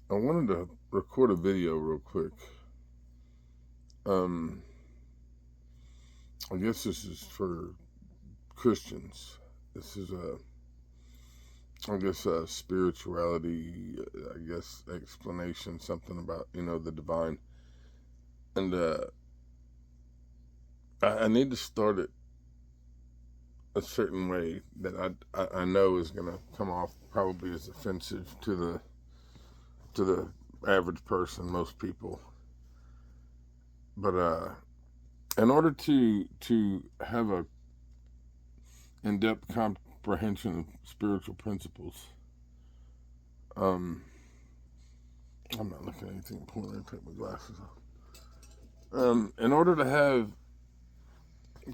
I wanted to record a video real quick. Um, I guess this is for Christians. This is a spirituality, I guess, explanation, something about, the divine. And I need to start it a certain way that I know is going to come off probably as offensive to the average person, most people. But in order to have a in-depth comprehension of spiritual principles, um, I'm not looking at anything important. I take my glasses off. In order to have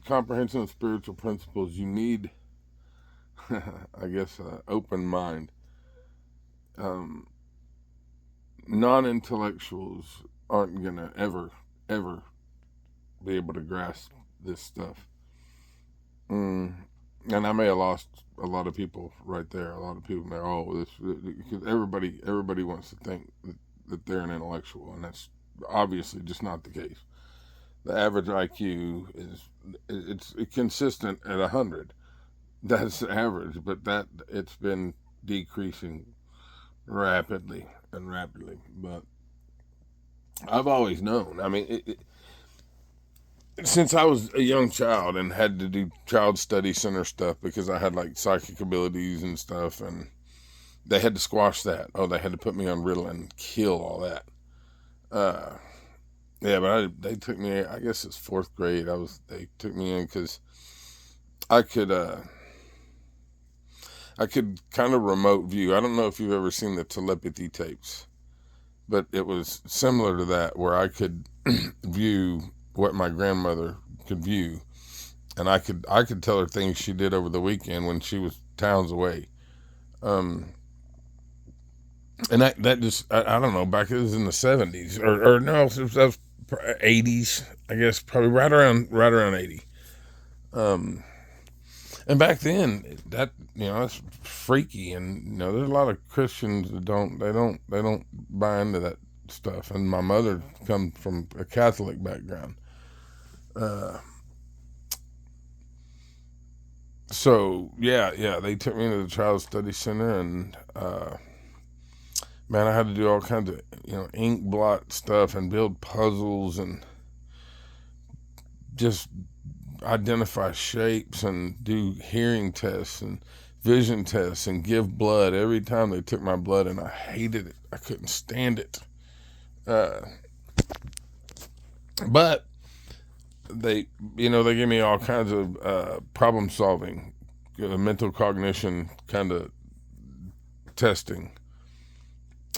comprehension of spiritual principles, you need, I guess, an open mind. Um, Non-intellectuals aren't gonna ever be able to grasp this stuff. Mm. And I may have lost a lot of people right there. A lot of people may, this, because everybody wants to think that they're an intellectual, and that's obviously just not the case. The average IQ it's consistent at 100. That's the average, but that it's been decreasing rapidly and rapidly. But I've always known. I mean, since I was a young child and had to do child study center stuff because I had like psychic abilities and stuff, and they had to squash that. Oh, they had to put me on Ritalin and kill all that. Uh, yeah, but they took me. I guess it's fourth grade. They took me in because I could uh, I could kind of remote view. I don't know if you've ever seen the telepathy tapes, but it was similar to that where I could view what my grandmother could view, and I could tell her things she did over the weekend when she was towns away. Um, and that just I don't know, back it was in the 70s, or no, that was 80s, I guess, probably right around 80. Um, and back then that that's freaky, and there's a lot of Christians that don't buy into that stuff. And my mother comes from a Catholic background. Uh, so yeah, they took me to the Child Study Center, and man, I had to do all kinds of ink blot stuff and build puzzles and just identify shapes and do hearing tests and vision tests and give blood every time they took my blood, and I hated it. I couldn't stand it. Uh, but they give me all kinds of problem solving, mental cognition kind of testing,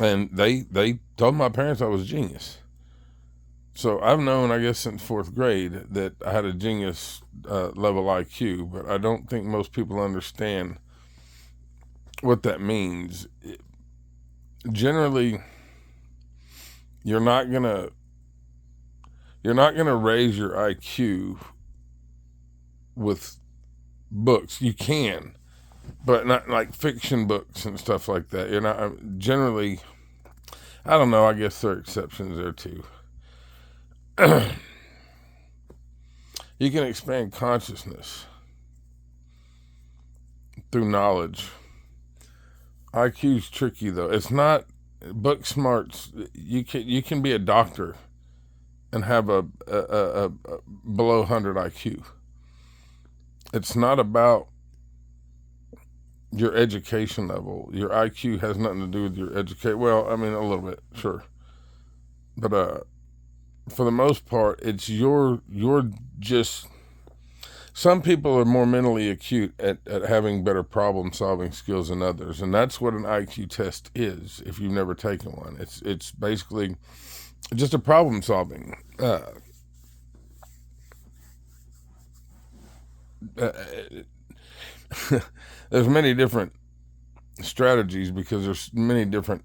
and they told my parents I was a genius. So I've known, I guess, since fourth grade that I had a genius level IQ, but I don't think most people understand what that means. Generally, you're not gonna raise your IQ with books. You can, but not like fiction books and stuff like that. You're not generally. I don't know. I guess there are exceptions there too. You can expand consciousness through knowledge. IQ's tricky though. It's not book smarts. You can be a doctor and have a below 100 IQ. It's not about your education level. Your IQ has nothing to do with your education. Well, I mean a little bit, sure, but for the most part, it's your just. Some people are more mentally acute at having better problem solving skills than others, and that's what an IQ test is. If you've never taken one, it's basically just a problem solving. Uh, there's many different strategies because there's many different.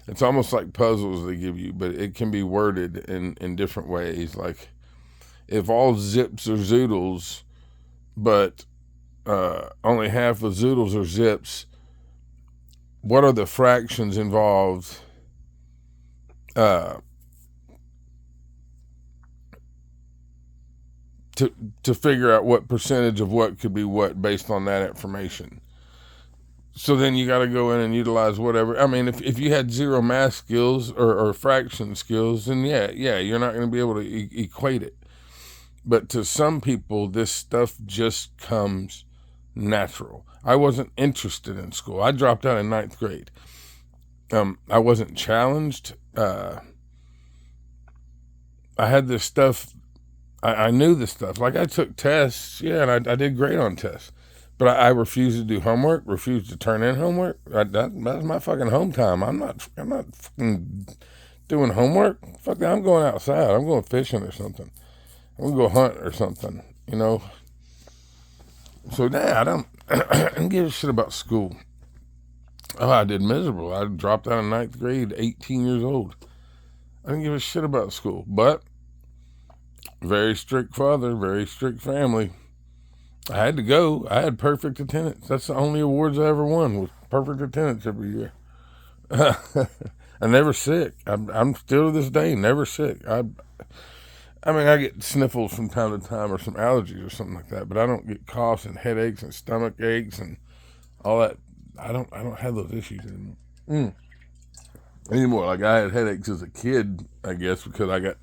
It's almost like puzzles they give you, but it can be worded in different ways. Like if all zips are zoodles, but only half of zoodles are zips, what are the fractions involved uh, to figure out what percentage of what could be what based on that information. So then you got to go in and utilize whatever. I mean, if you had zero math skills or fraction skills, then yeah, you're not going to be able to equate it. But to some people, this stuff just comes natural. I wasn't interested in school. I dropped out in 9th grade. I wasn't challenged. I had this stuff. I knew this stuff. Like I took tests, yeah, and I did great on tests. But I refused to do homework, refused to turn in homework. That's my fucking home time. I'm not fucking doing homework. Fuck that, I'm going outside. I'm going fishing or something. I'm going to go hunt or something, you know. So, nah, I don't give a shit about school. Oh, I did miserable. I dropped out of 9th grade, 18 years old. I didn't give a shit about school. But, very strict father, very strict family. I had to go. I had perfect attendance. That's the only awards I ever won, was perfect attendance every year. I'm never sick. I'm still to this day never sick. I mean, I get sniffles from time to time or some allergies or something like that, but I don't get coughs and headaches and stomach aches and all that. I don't have those issues anymore. Like I had headaches as a kid, I guess, because I got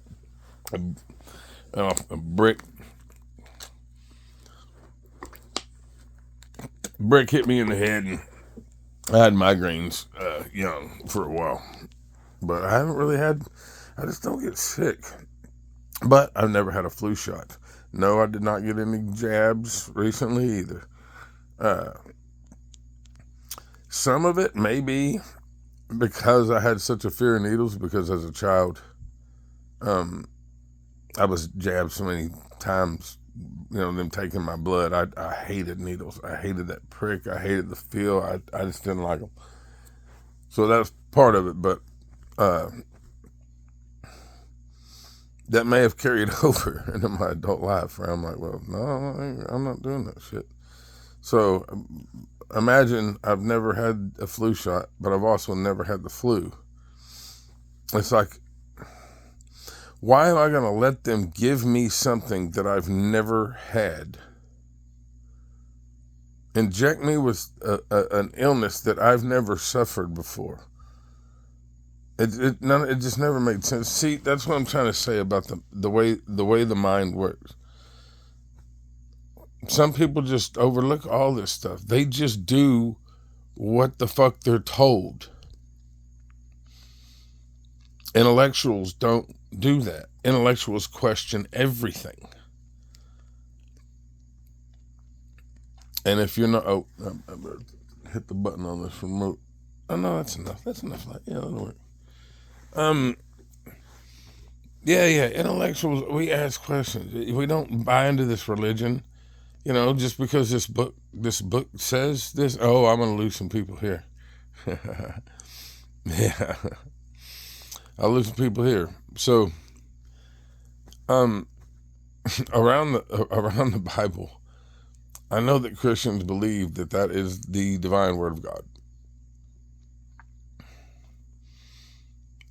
a brick hit me in the head, and I had migraines young for a while. But I haven't really had, I just don't get sick. But I've never had a flu shot. No, I did not get any jabs recently either. Some of it may be because I had such a fear of needles, because as a child, I was jabbed so many times, you know, them taking my blood. I hated needles. I hated that prick. I hated the feel. I just didn't like them. So that's part of it, but that may have carried over into my adult life, where I'm like, well, no, I'm not doing that shit. So imagine I've never had a flu shot, but I've also never had the flu. It's like, why am I going to let them give me something that I've never had? Inject me with an illness that I've never suffered before. It just never made sense. See, that's what I'm trying to say about the way the mind works. Some people just overlook all this stuff. They just do what the fuck they're told. Intellectuals don't do that. Intellectuals question everything. And if you're not, I better hit the button on this remote. Oh no, that's enough. That's enough. Yeah, that'll work. Yeah. Intellectuals, we ask questions. We don't buy into this religion. You know, just because this book says this, oh, I'm going to lose some people here. Yeah. I'll lose some people here. So, around the Bible, I know that Christians believe that is the divine word of God.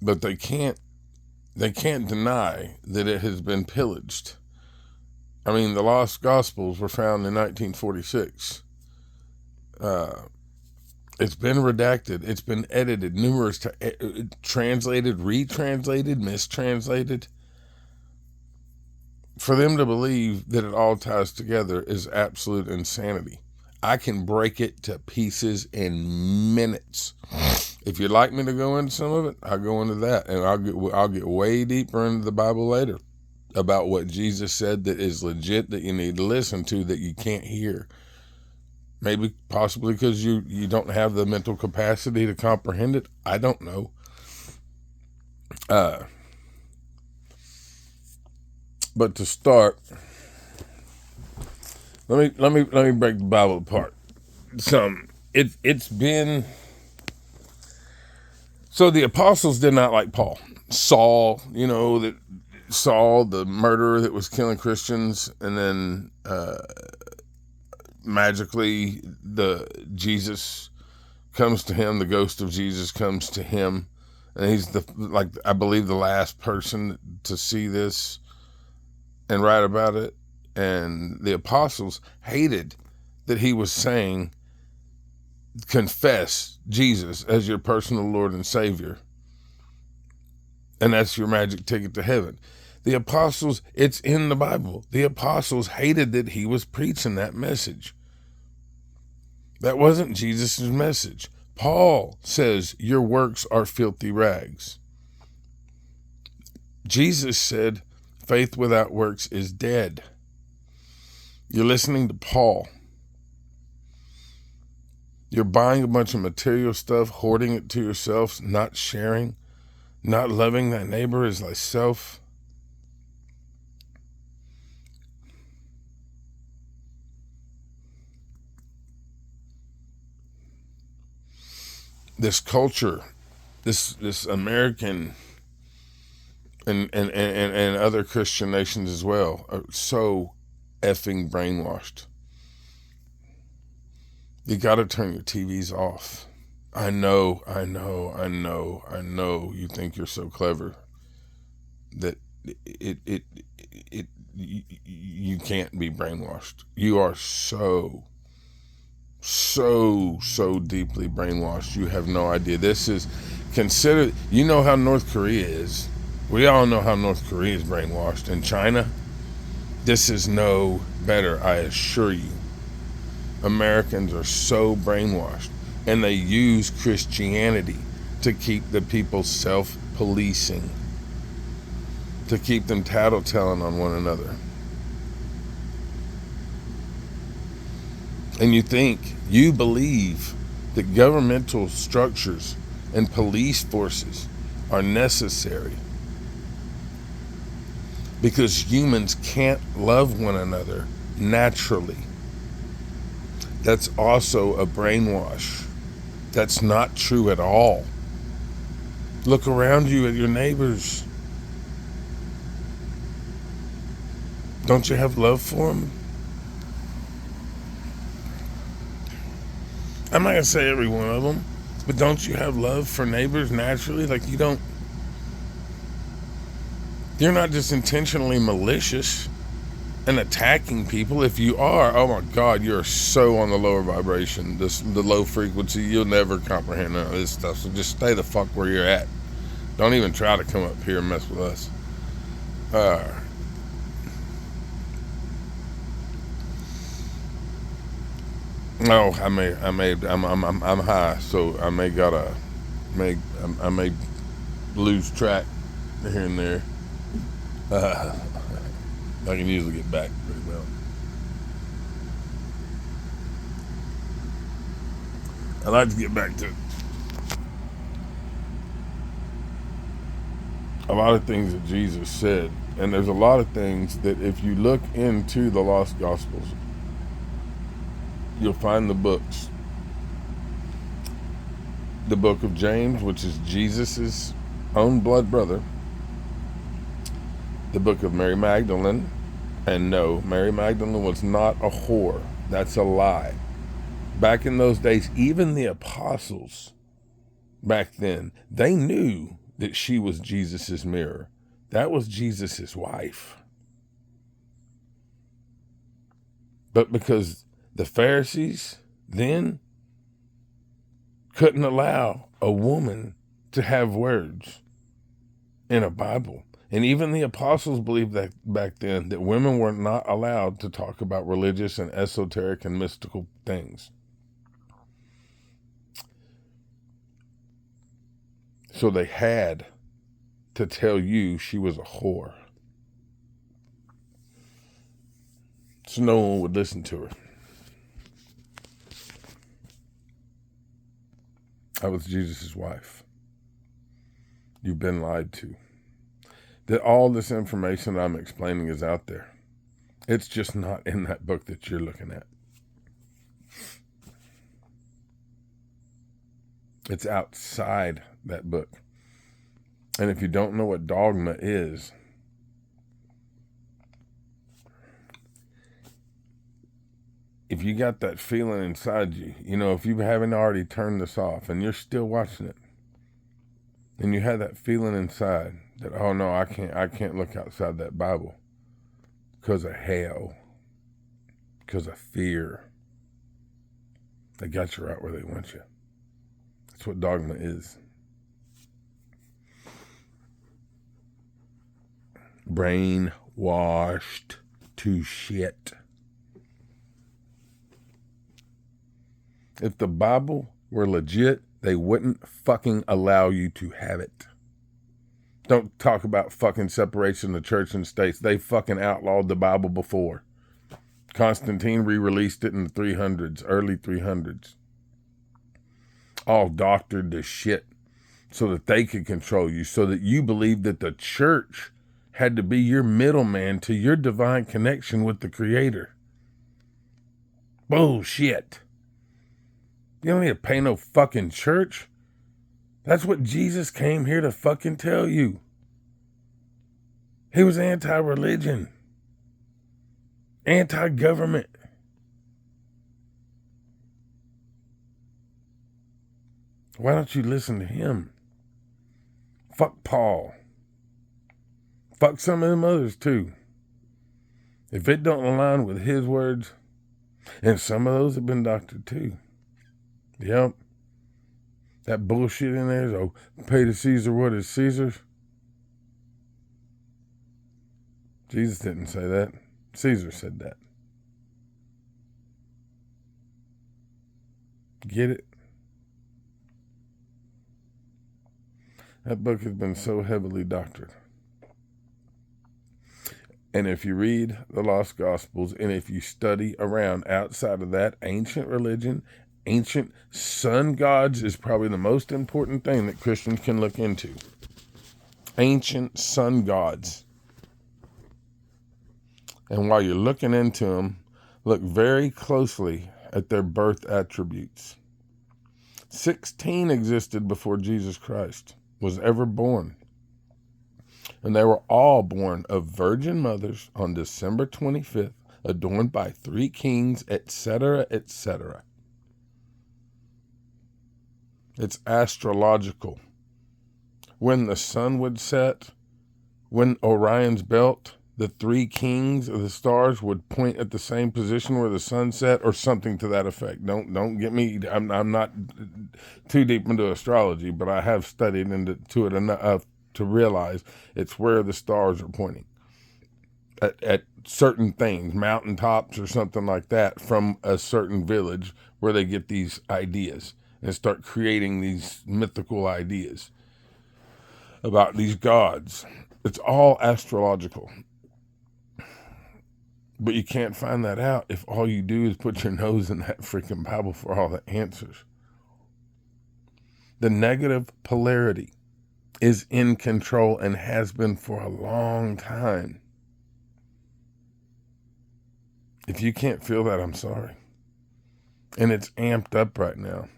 But they can't deny that it has been pillaged. I mean, the Lost Gospels were found in 1946. It's been redacted. It's been edited numerous times, translated, retranslated, mistranslated. For them to believe that it all ties together is absolute insanity. I can break it to pieces in minutes. If you'd like me to go into some of it, I'll go into that, and I'll get way deeper into the Bible later about what Jesus said that is legit, that you need to listen to, that you can't hear. Maybe possibly because you don't have the mental capacity to comprehend it. I don't know. But to start, let me break the Bible apart. It's been, so the apostles did not like Paul. Saul, Saul, the murderer that was killing Christians, and then magically Jesus comes to him, the ghost of Jesus comes to him And he's I believe the last person to see this and write about it. And the apostles hated that he was saying, confess Jesus as your personal Lord and Savior, and that's your magic ticket to heaven. The apostles, it's in the Bible. The apostles hated that he was preaching that message. That wasn't Jesus' message. Paul says, your works are filthy rags. Jesus said, faith without works is dead. You're listening to Paul. You're buying a bunch of material stuff, hoarding it to yourself, not sharing, not loving thy neighbor as thyself. This culture, this American and other Christian nations as well are so effing brainwashed. You got to turn your TVs off. I know you think you're so clever that you can't be brainwashed. You are so deeply brainwashed. You have no idea. This is considered, you know how North Korea is. We all know how North Korea is brainwashed. And China, this is no better, I assure you. Americans are so brainwashed, and they use Christianity to keep the people self-policing, to keep them tattletelling on one another. And you believe that governmental structures and police forces are necessary because humans can't love one another naturally. That's also a brainwash. That's not true at all. Look around you at your neighbors. Don't you have love for them? I'm not going to say every one of them, but don't you have love for neighbors naturally? Like you're not just intentionally malicious and attacking people. If you are, oh my God, you're so on the lower vibration, the low frequency. You'll never comprehend none of this stuff. So just stay the fuck where you're at. Don't even try to come up here and mess with us. No, I'm high, so I may lose track here and there. I can usually get back pretty well. I like to get back to a lot of things that Jesus said, and there's a lot of things that if you look into the Lost Gospels, you'll find the books. The book of James, which is Jesus's own blood brother. The book of Mary Magdalene. And no, Mary Magdalene was not a whore. That's a lie. Back in those days, even the apostles back then, they knew that she was Jesus's mirror. That was Jesus's wife. But because the Pharisees then couldn't allow a woman to have words in a Bible. And even the apostles believed that back then that women were not allowed to talk about religious and esoteric and mystical things. So they had to tell you she was a whore. So no one would listen to her. I was Jesus' wife. You've been lied to. That all this information I'm explaining is out there. It's just not in that book that you're looking at. It's outside that book. And if you don't know what dogma is, if you got that feeling inside you, if you haven't already turned this off and you're still watching it, and you have that feeling inside that, oh no, I can't look outside that Bible because of hell, because of fear. They got you right where they want you. That's what dogma is. Brainwashed to shit. If the Bible were legit, they wouldn't fucking allow you to have it. Don't talk about fucking separation of church and states. They fucking outlawed the Bible before. Constantine re-released it in the 300s, early 300s. All doctored to shit so that they could control you, so that you believed that the church had to be your middleman to your divine connection with the Creator. Bullshit. You don't need to pay no fucking church. That's what Jesus came here to fucking tell you. He was anti-religion, anti-government. Why don't you listen to him? Fuck Paul. Fuck some of them others too. If it don't align with his words, and some of those have been doctored too. Yep. That bullshit in there is, oh, pay to Caesar what is Caesar's. Jesus didn't say that. Caesar said that. Get it? That book has been so heavily doctored. And if you read the Lost Gospels, and if you study around outside of that, ancient religion, ancient sun gods is probably the most important thing that Christians can look into. Ancient sun gods. And while you're looking into them, look very closely at their birth attributes. 16 existed before Jesus Christ was ever born. And they were all born of virgin mothers on December 25th, adorned by 3 kings, etc., etc. It's astrological. When the sun would set, when Orion's belt, the 3 kings of the stars would point at the same position where the sun set, or something to that effect. Don't get me. I'm not too deep into astrology, but I have studied into it enough to realize it's where the stars are pointing at certain things, mountaintops or something like that, from a certain village where they get these ideas and start creating these mythical ideas about these gods. It's all astrological. But you can't find that out if all you do is put your nose in that freaking Bible for all the answers. The negative polarity is in control and has been for a long time. If you can't feel that, I'm sorry. And it's amped up right now.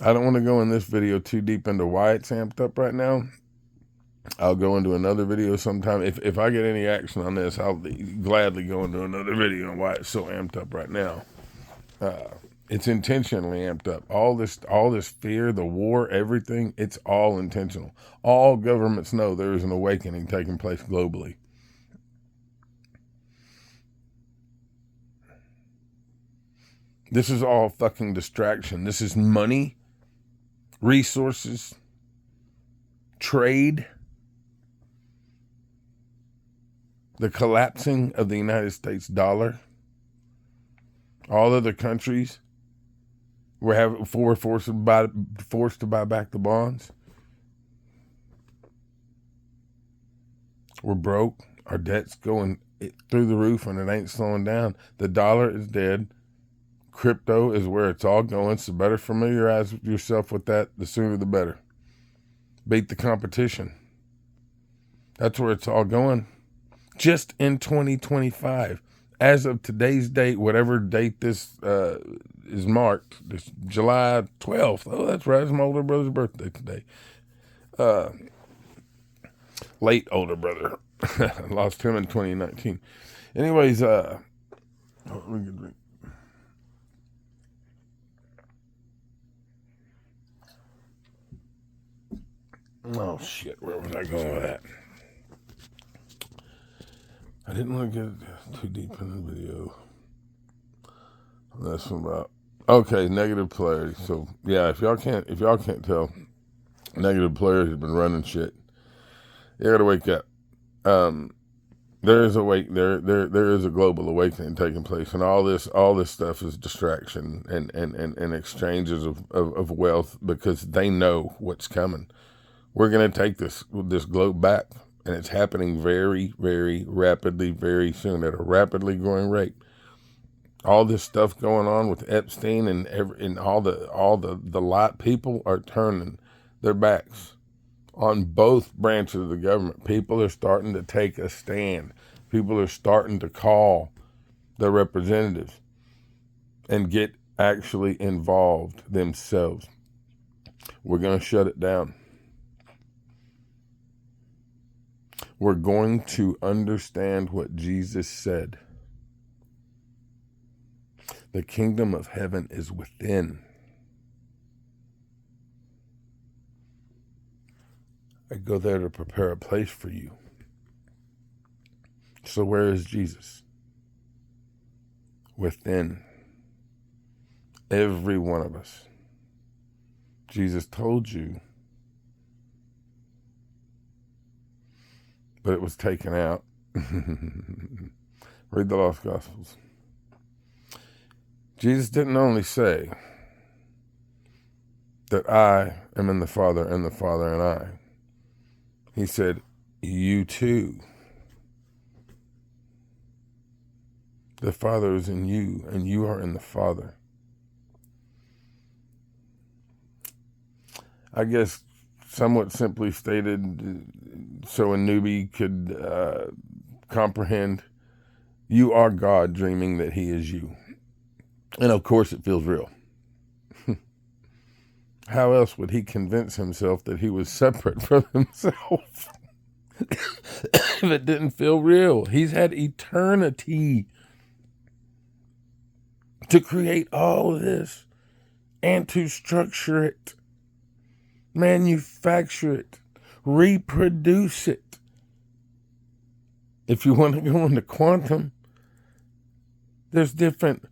I don't want to go in this video too deep into why it's amped up right now. I'll go into another video sometime. If I get any action on this, I'll gladly go into another video on why it's so amped up right now. It's intentionally amped up. All this fear, the war, everything, it's all intentional. All governments know there is an awakening taking place globally. This is all fucking distraction. This is money, resources, trade, the collapsing of the United States dollar. All other countries were forced to buy back the bonds. We're broke. Our debt's going through the roof, and it ain't slowing down. The dollar is dead. Crypto is where it's all going, so better familiarize yourself with that. The sooner the better. Beat the competition. That's where it's all going. Just in 2025, as of today's date, whatever date this is marked, this July 12th. Oh, that's right. It's my older brother's birthday today. Late older brother. Lost him in 2019. Anyways, let me get a drink. Oh shit, where was I going with that? I didn't want to get too deep in the video. That's about okay, negative polarity. So yeah, if y'all can't tell, negative polarity has been running shit. You gotta wake up. There is a global awakening taking place, and all this stuff is distraction and exchanges of wealth, because they know what's coming. We're gonna take this globe back, and it's happening very, very rapidly, very soon, at a rapidly growing rate. All this stuff going on with Epstein and all the light people are turning their backs on both branches of the government. People are starting to take a stand. People are starting to call their representatives and get actually involved themselves. We're going to shut it down. We're going to understand what Jesus said. The kingdom of heaven is within. I go there to prepare a place for you. So where is Jesus? Within every one of us. Jesus told you, but it was taken out. Read the Lost Gospels. Jesus didn't only say that I am in the Father and the Father in I. He said, you too. The Father is in you, and you are in the Father. I guess, somewhat simply stated, so a newbie could comprehend, you are God dreaming that he is you. And of course it feels real. How else would he convince himself that he was separate from himself if it didn't feel real? He's had eternity to create all of this and to structure it, manufacture it, reproduce it. If you want to go into quantum, there's different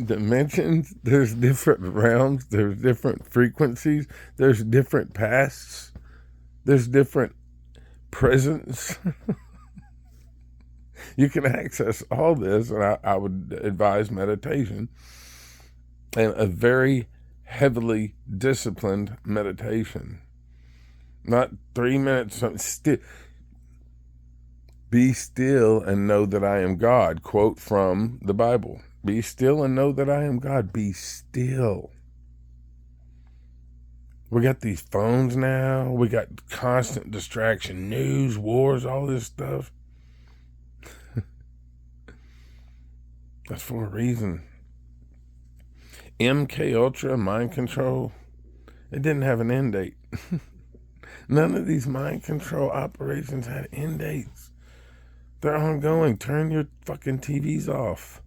dimensions, there's different realms, there's different frequencies, there's different pasts, there's different presence. You can access all this, and I would advise meditation, and a very heavily disciplined meditation. Not 3 minutes, be still and know that I am God. Quote from the Bible. Be still and know that I am God. Be still. We got these phones now. We got constant distraction, news, wars, all this stuff. That's for a reason. MK Ultra, mind control, it didn't have an end date. None of these mind control operations had end dates. They're ongoing. Turn your fucking TVs off.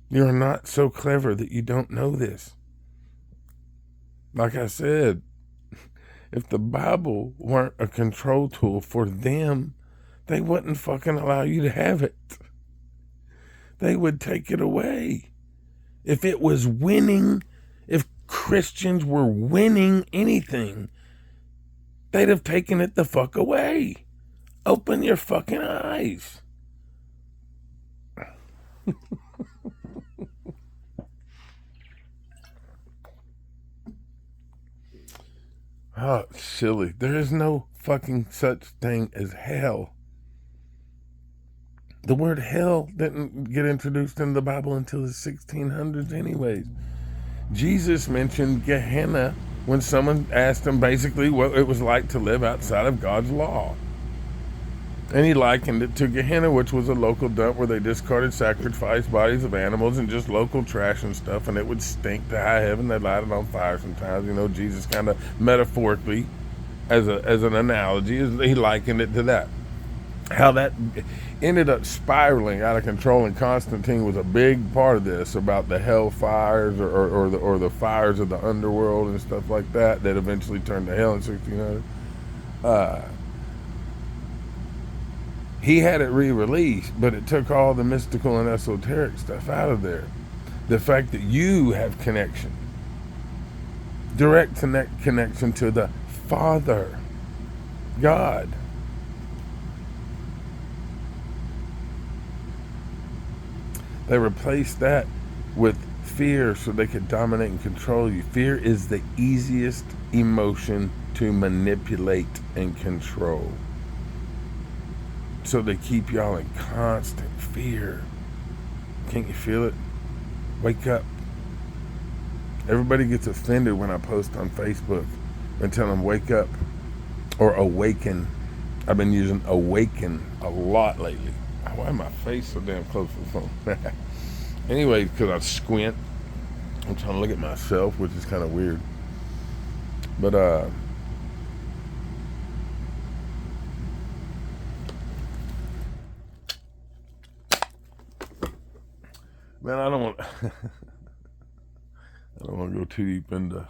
You're not so clever that you don't know this. Like I said, if the Bible weren't a control tool for them, they wouldn't fucking allow you to have it. They would take it away. If it was winning, if Christians were winning anything, they'd have taken it the fuck away. Open your fucking eyes. Oh, silly. There is no fucking such thing as hell. The word hell didn't get introduced in the Bible until the 1600s anyways. Jesus mentioned Gehenna when someone asked him basically what it was like to live outside of God's law. And he likened it to Gehenna, which was a local dump where they discarded sacrificed bodies of animals and just local trash and stuff, and it would stink to high heaven. They'd light it on fire sometimes. You know, Jesus kind of metaphorically, as an analogy, he likened it to that. how that ended up spiraling out of control, and Constantine was a big part of this, about the hell fires, or the fires of the underworld and stuff like that eventually turned to hell in 1600. He had it re-released, but it took all the mystical and esoteric stuff out of there. The fact that you have connection, direct connection to the Father, God. They replaced that with fear so they could dominate and control you. Fear is the easiest emotion to manipulate and control. So they keep y'all in constant fear. Can't you feel it? Wake up. Everybody gets offended when I post on Facebook and tell them wake up or awaken. I've been using awaken a lot lately. Why is my face so damn close to the phone? Anyway, because I squint. I'm trying to look at myself, which is kind of weird. But, man, I don't want to go too deep into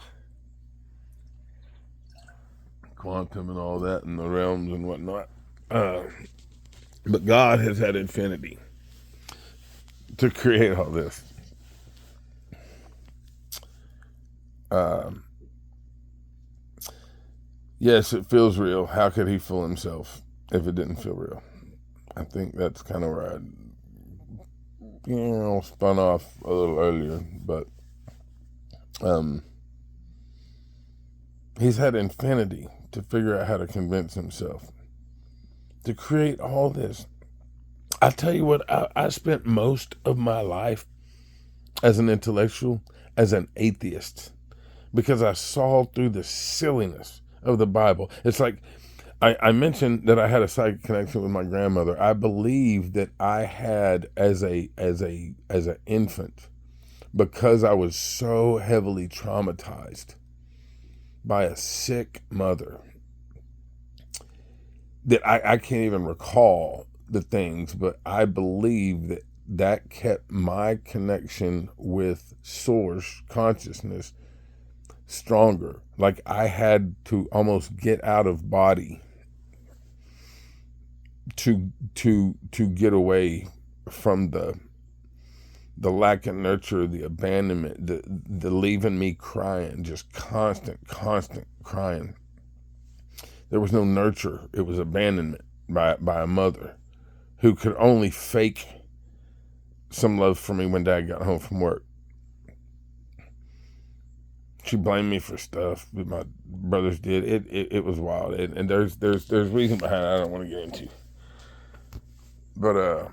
quantum and all that and the realms and whatnot. But God has had infinity to create all this. Yes, it feels real. How could he fool himself if it didn't feel real? I think that's kind of where I, spun off a little earlier, but he's had infinity to figure out how to convince himself to create all this. I tell you what, I spent most of my life as an intellectual, as an atheist, because I saw through the silliness of the Bible. It's like I mentioned that I had a psychic connection with my grandmother. I believe that I had as an infant, because I was so heavily traumatized by a sick mother that I can't even recall the things, but I believe that kept my connection with source consciousness stronger. Like I had to almost get out of body to get away from the lack of nurture, the abandonment, the leaving me crying, just constant crying. There was no nurture. It was abandonment by a mother who could only fake some love for me when Dad got home from work. She blamed me for stuff that my brothers did. It was wild, and there's reason behind it I don't want to get into. But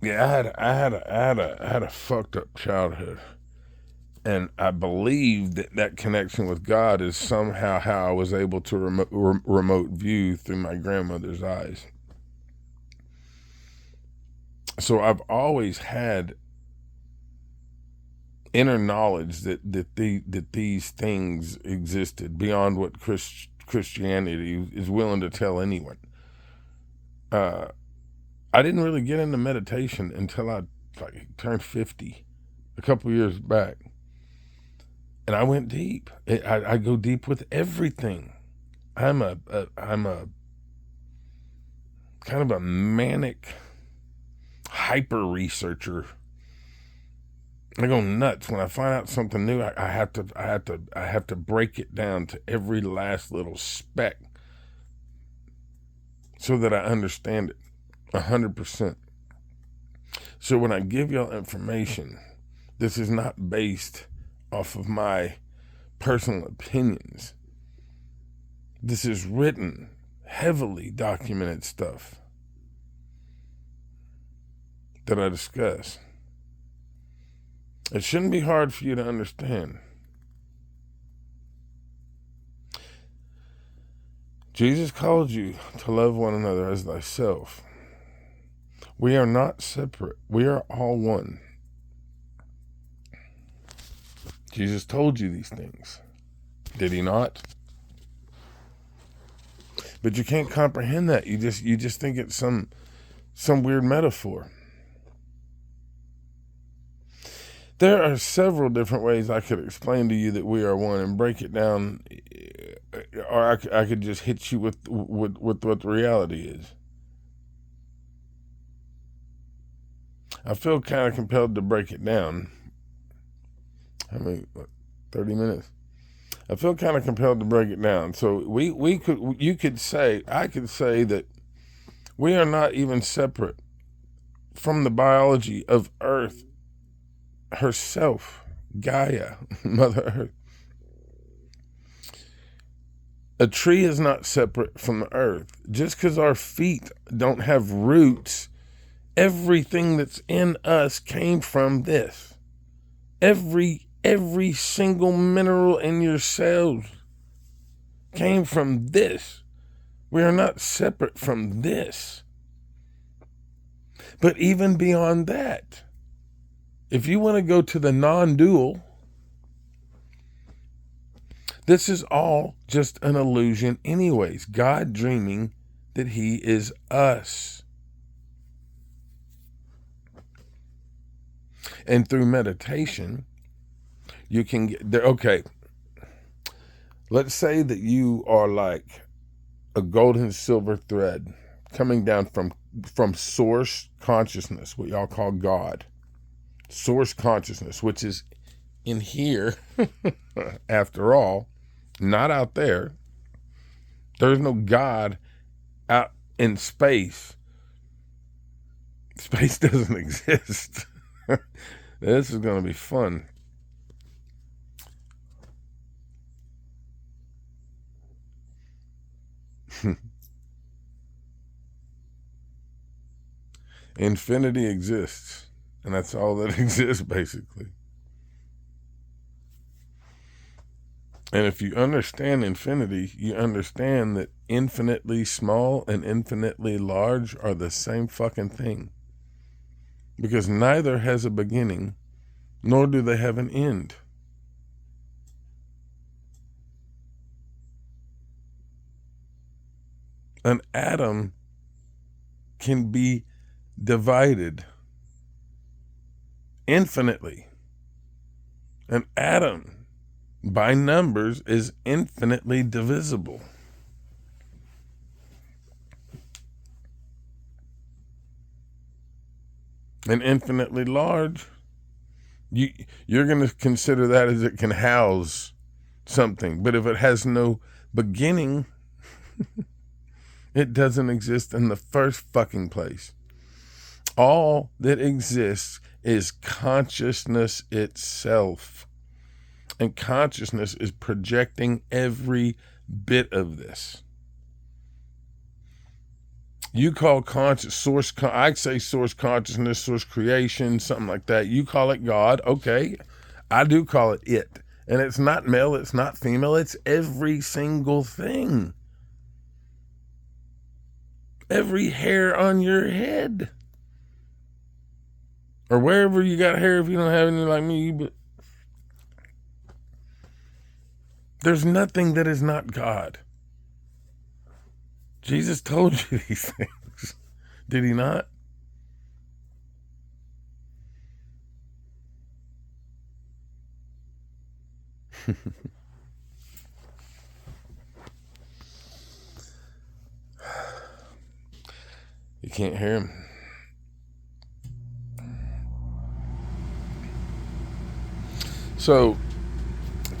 yeah, I had a fucked up childhood, and I believe that connection with God is somehow how I was able to remote view through my grandmother's eyes. So I've always had inner knowledge that these things existed beyond what Christianity is willing to tell anyone. I didn't really get into meditation until I turned 50, a couple years back, and I went deep. I go deep with everything. I'm a kind of a manic hyper researcher. I go nuts when I find out something new. I have to break it down to every last little speck so that I understand it 100%. So when I give y'all information, this is not based off of my personal opinions. This is written, heavily documented stuff that I discuss. It shouldn't be hard for you to understand. Jesus called you to love one another as thyself. We are not separate. We are all one. Jesus told you these things. Did he not? But you can't comprehend that. You just think it's some weird metaphor. There are several different ways I could explain to you that we are one and break it down, or I could just hit you with what the reality is. I feel kind of compelled to break it down. I mean, 30 minutes? I feel kind of compelled to break it down. So I could say that we are not even separate from the biology of Earth herself, Gaia, Mother Earth. A tree is not separate from the earth. Just because our feet don't have roots, everything that's in us came from this. Every single mineral in your cells came from this. We are not separate from this. But even beyond that, if you want to go to the non-dual, this is all just an illusion anyways. God dreaming that he is us. And through meditation, you can get there. Okay. Let's say that you are like a gold and silver thread coming down from source consciousness, what y'all call God. Source consciousness, which is in here, after all, not out there. There's no God out in space. Space doesn't exist. This is going to be fun. Infinity exists, and that's all that exists, basically. And if you understand infinity, you understand that infinitely small and infinitely large are the same fucking thing. Because neither has a beginning, nor do they have an end. An atom can be divided infinitely. An atom, by numbers, is infinitely divisible. And infinitely large, you're going to consider that as it can house something. But if it has no beginning, it doesn't exist in the first fucking place. All that exists is consciousness itself. And consciousness is projecting every bit of this. You call source, I say source consciousness, source creation, something like that. You call it God. Okay. I do call it it. And it's not male, it's not female, it's every single thing. Every hair on your head. Or wherever you got hair, if you don't have any like me, but there's nothing that is not God. Jesus told you these things. Did he not? You can't hear him. So,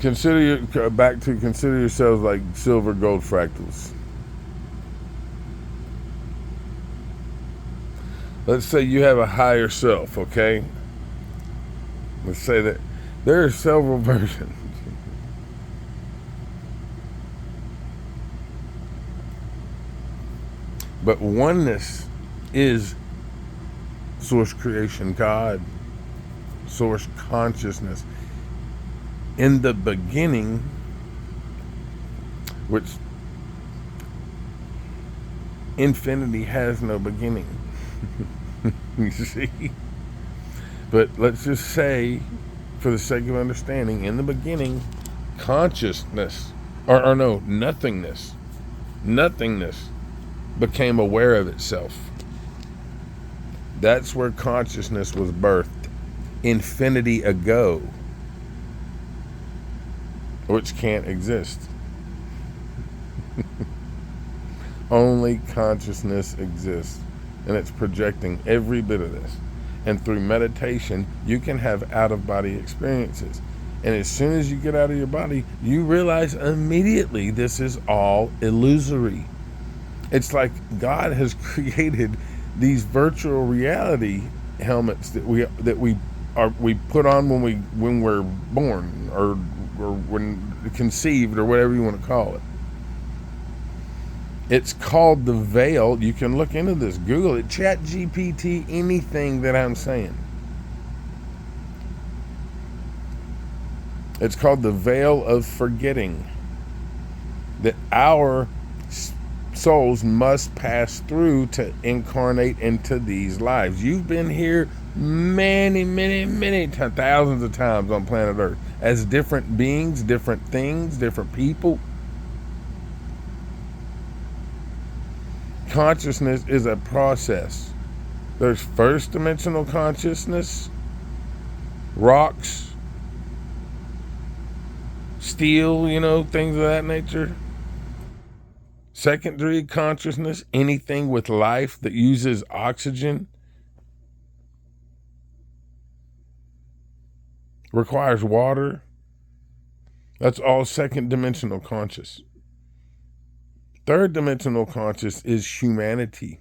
consider yourselves like silver gold fractals. Let's say you have a higher self, okay? Let's say that there are several versions. But oneness is source creation, God, source consciousness. In the beginning, which infinity has no beginning. You see? But let's just say, for the sake of understanding, in the beginning, consciousness, or no, nothingness Nothingness became aware of itself. That's where consciousness was birthed infinity ago, which can't exist. Only consciousness exists, and it's projecting every bit of this. And through meditation, you can have out-of-body experiences. And as soon as you get out of your body, you realize immediately this is all illusory. It's like God has created these virtual reality helmets that we put on when we're born, or when conceived, or whatever you want to call it. It's called the veil. You can look into this. Google it. ChatGPT anything that I'm saying. It's called the veil of forgetting. That our souls must pass through to incarnate into these lives. You've been here many thousands of times on planet Earth as different beings, different things, different people. Consciousness is a process. There's first dimensional consciousness, rocks, steel, things of that nature. Secondary consciousness, anything with life that uses oxygen, requires water. That's all second dimensional conscious. Third dimensional conscious is humanity.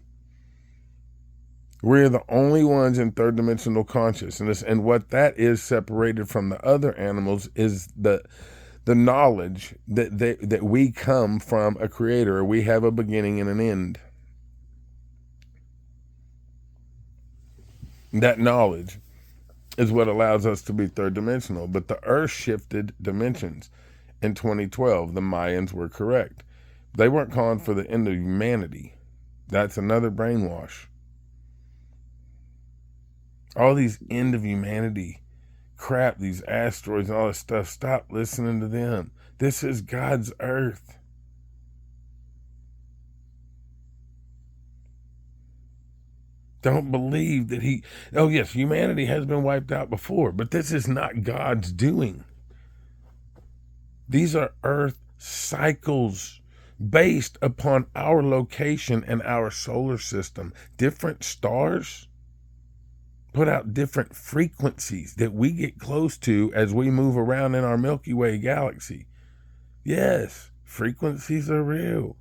We're the only ones in third dimensional consciousness, and what that is, separated from the other animals, is the knowledge that we come from a creator. We have a beginning and an end. That knowledge is what allows us to be third dimensional. But the Earth shifted dimensions in 2012. The Mayans were correct. They weren't calling for the end of humanity. That's another brainwash. All these end of humanity crap, these asteroids and all this stuff, stop listening to them. This is God's Earth. Don't believe that yes, humanity has been wiped out before, but this is not God's doing. These are Earth cycles based upon our location and our solar system. Different stars put out different frequencies that we get close to as we move around in our Milky Way galaxy. Yes, frequencies are real.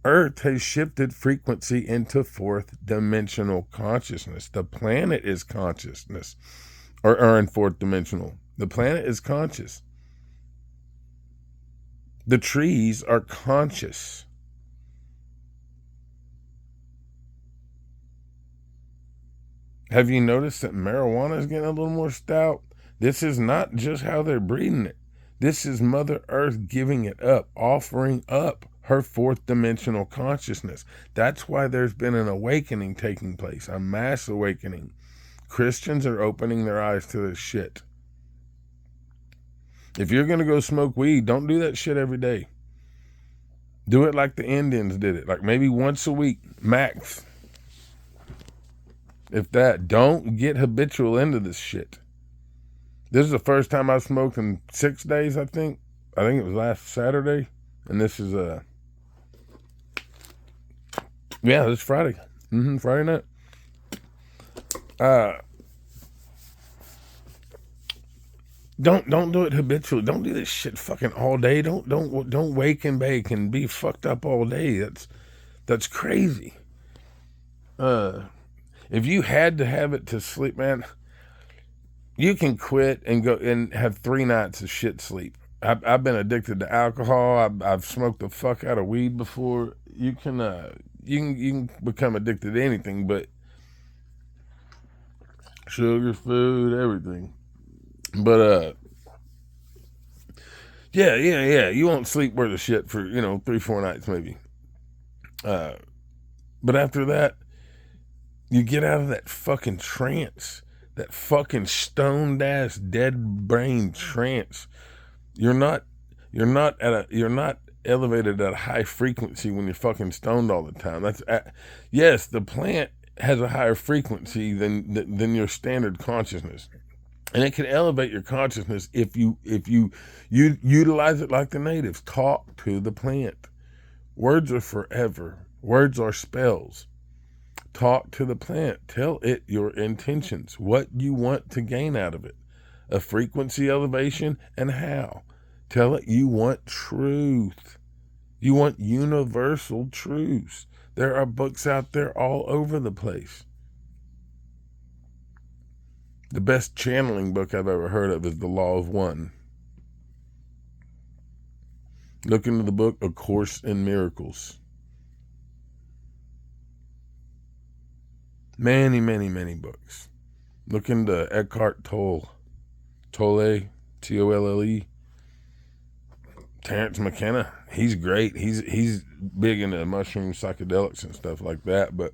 Earth has shifted frequency into fourth dimensional consciousness. The planet is consciousness, or in fourth dimensional. The planet is conscious. The trees are conscious. Have you noticed that marijuana is getting a little more stout? This is not just how they're breeding it. This is Mother Earth giving it up, offering up her fourth dimensional consciousness. That's why there's been an awakening taking place, a mass awakening. Christians are opening their eyes to this shit. If you're going to go smoke weed, don't do that shit every day. Do it like the Indians did it, like maybe once a week, max. If that, don't get habitual into this shit. This is the first time I've smoked in 6 days, I think. I think it was last Saturday. And this is, this is Friday. Friday night. Don't do it habitually. Don't do this shit fucking all day. Don't wake and bake and be fucked up all day. That's crazy. If you had to have it to sleep, man, you can quit and go and have 3 nights of shit sleep. I've been addicted to alcohol. I've smoked the fuck out of weed before. You can become addicted to anything, but sugar, food, everything. But yeah. You won't sleep worth of shit for 3-4 nights maybe. But after that, you get out of that fucking trance, that fucking stoned ass dead brain trance. You're not elevated at a high frequency when you're fucking stoned all the time. Yes, the plant has a higher frequency than your standard consciousness. And it can elevate your consciousness if you utilize it like the natives. Talk to the plant. Words are forever. Words are spells. Talk to the plant. Tell it your intentions, what you want to gain out of it, a frequency elevation, and how. Tell it you want truth. You want universal truths. There are books out there all over the place. The best channeling book I've ever heard of is The Law of One. Look into the book A Course in Miracles. Many, many, many books. Look into Eckhart Tolle, Tolle, T-O-L-L-E. Terrence McKenna, he's great. He's big into mushroom psychedelics and stuff like that, but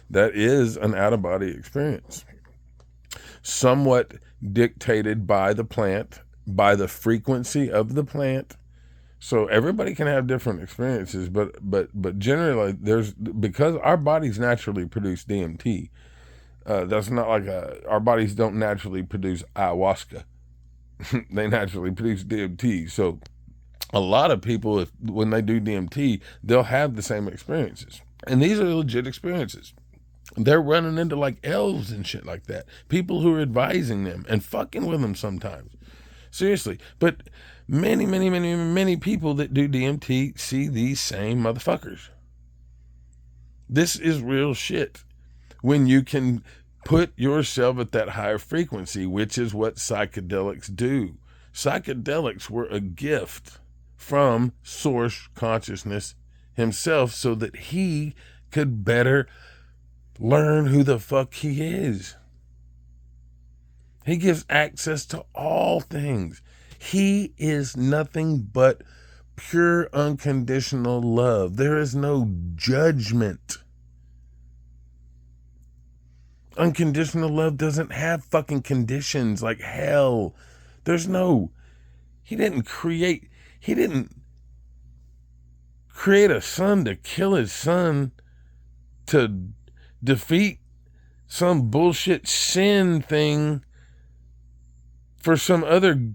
that is an out-of-body experience. Somewhat dictated by the plant, by the frequency of the plant. So everybody can have different experiences, but generally because our bodies naturally produce DMT. That's not like our bodies don't naturally produce ayahuasca. They naturally produce DMT. So a lot of people, when they do DMT, they'll have the same experiences. And these are legit experiences. They're running into like elves and shit like that. People who are advising them and fucking with them sometimes. Seriously. But many, many, many, many people that do DMT see these same motherfuckers. This is real shit. When you can put yourself at that higher frequency, which is what psychedelics do. Psychedelics were a gift from Source Consciousness himself so that he could better learn who the fuck he is. He gives access to all things. He is nothing but pure unconditional love. There is no judgment. Unconditional love doesn't have fucking conditions like hell. He didn't create a son to kill his son to defeat some bullshit sin thing for some other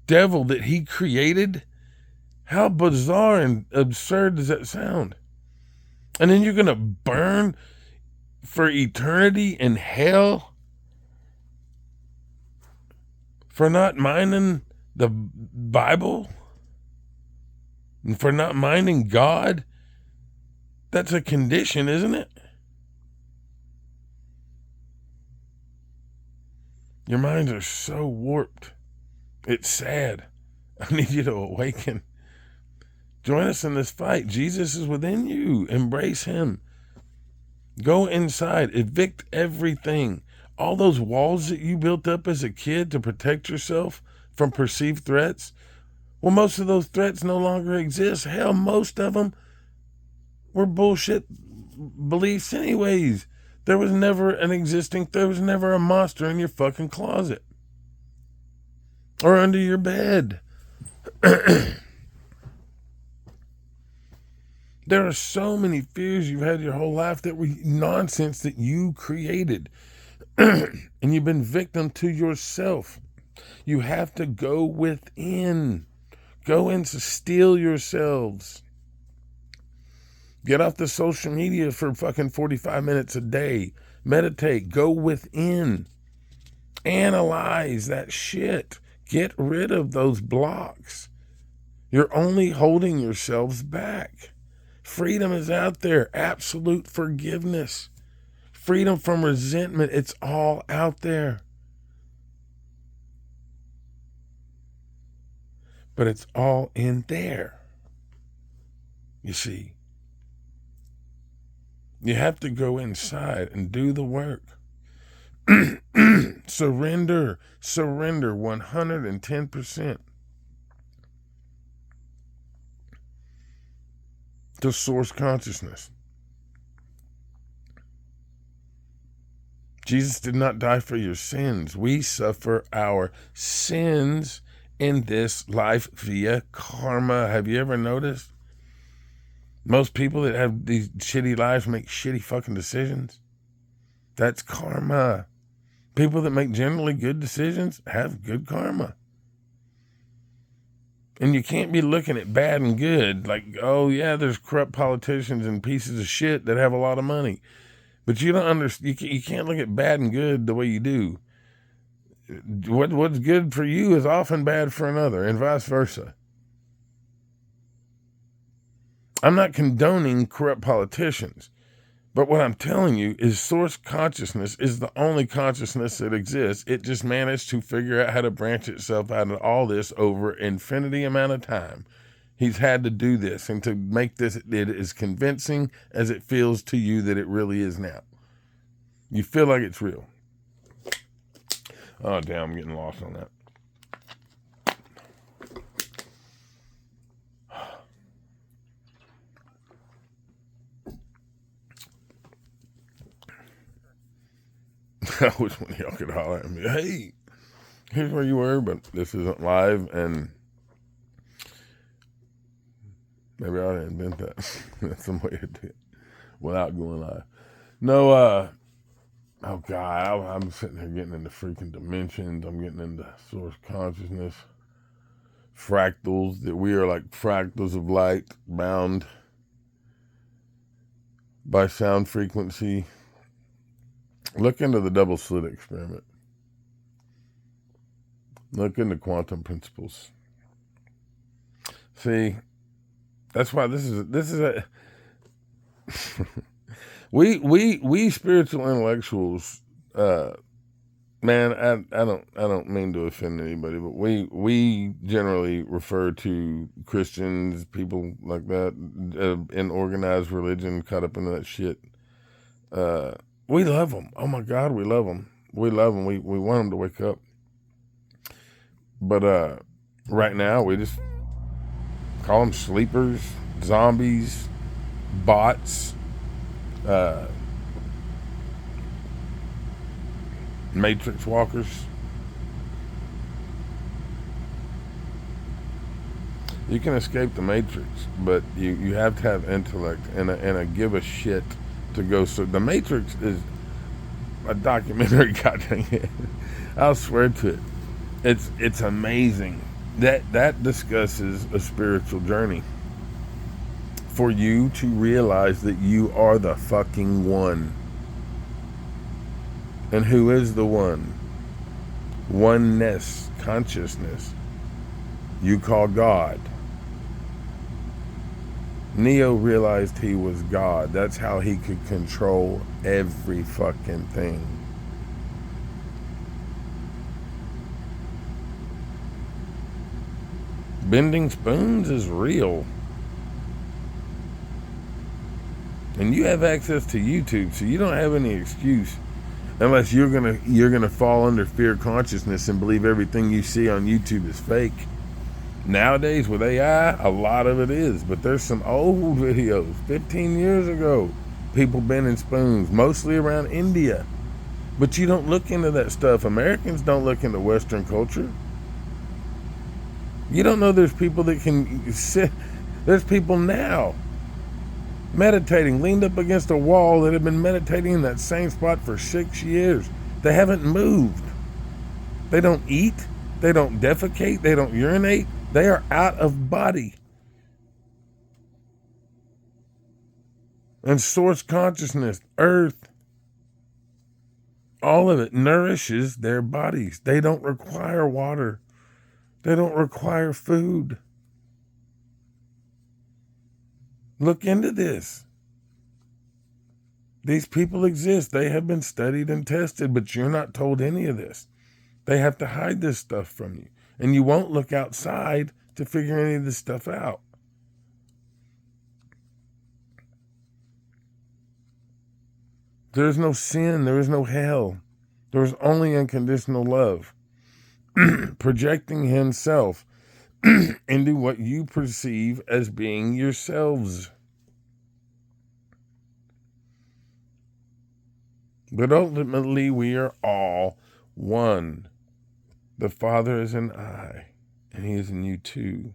devil that he created. How bizarre and absurd does that sound? And then you're going to burn for eternity in hell for not minding the Bible and for not minding God? That's a condition, isn't it? Your minds are so warped. It's sad. I need you to awaken. Join us in this fight. Jesus is within you. Embrace him. Go inside. Evict everything. All those walls that you built up as a kid to protect yourself from perceived threats. Well, most of those threats no longer exist. Hell, most of them were bullshit beliefs anyways. There was never a monster in your fucking closet or under your bed. There are so many fears you've had your whole life that were nonsense that you created. And you've been victim to yourself. You have to go within. Go in to steal yourselves. Get off the social media for fucking 45 minutes a day. Meditate. Go within. Analyze that shit. Get rid of those blocks. You're only holding yourselves back. Freedom is out there. Absolute forgiveness. Freedom from resentment. It's all out there. But it's all in there. You see. You have to go inside and do the work. Surrender 110% to source consciousness. Jesus did not die for your sins. We suffer our sins in this life via karma. Have you ever noticed? Most people that have these shitty lives make shitty fucking decisions. That's karma. People that make generally good decisions have good karma. And you can't be looking at bad and good like, oh yeah, there's corrupt politicians and pieces of shit that have a lot of money. But you don't understand. You can't look at bad and good the way you do. What's good for you is often bad for another, and vice versa. I'm not condoning corrupt politicians, but what I'm telling you is source consciousness is the only consciousness that exists. It just managed to figure out how to branch itself out of all this over infinity amount of time. He's had to do this and to make this it as convincing as it feels to you that it really is now. You feel like it's real. Oh, damn, I'm getting lost on that. I wish one of y'all could holler at me, hey, here's where you were, but this isn't live, and maybe I ought to invent that. That's some way to do it without going live. No, oh God, I'm sitting here getting into freaking dimensions. I'm getting into source consciousness, fractals, that we are like fractals of light bound by sound frequency. Look into the double slit experiment. Look into quantum principles. See, that's why this is a we spiritual intellectuals, man, I don't mean to offend anybody, but we generally refer to Christians, people like that, in organized religion, caught up into that shit. We love them. Oh my God, we love them. We love them. We want them to wake up. But right now, we just call them sleepers, zombies, bots, matrix walkers. You can escape the matrix, but you have to have intellect and a give a shit to go. So the Matrix is a documentary. God dang it, I'll swear to it. It's amazing. That discusses a spiritual journey for you to realize that you are the fucking one. And who is the one? Oneness, consciousness. You call God. Neo realized he was God. That's how he could control every fucking thing. Bending spoons is real. And you have access to YouTube, so you don't have any excuse unless you're gonna fall under fear consciousness and believe everything you see on YouTube is fake. Nowadays with AI, a lot of it is, but there's some old videos, 15 years ago, people bending spoons, mostly around India. But you don't look into that stuff. Americans don't look into Western culture. You don't know there's people that can sit, there's people now meditating, leaned up against a wall that have been meditating in that same spot for 6 years. They haven't moved. They don't eat. They don't defecate. They don't urinate. They are out of body. And source consciousness, earth, all of it nourishes their bodies. They don't require water. They don't require food. Look into this. These people exist. They have been studied and tested, but you're not told any of this. They have to hide this stuff from you. And you won't look outside to figure any of this stuff out. There is no sin. There is no hell. There is only unconditional love. Projecting himself into what you perceive as being yourselves. But ultimately, we are all one. The Father is in I, and He is in you too.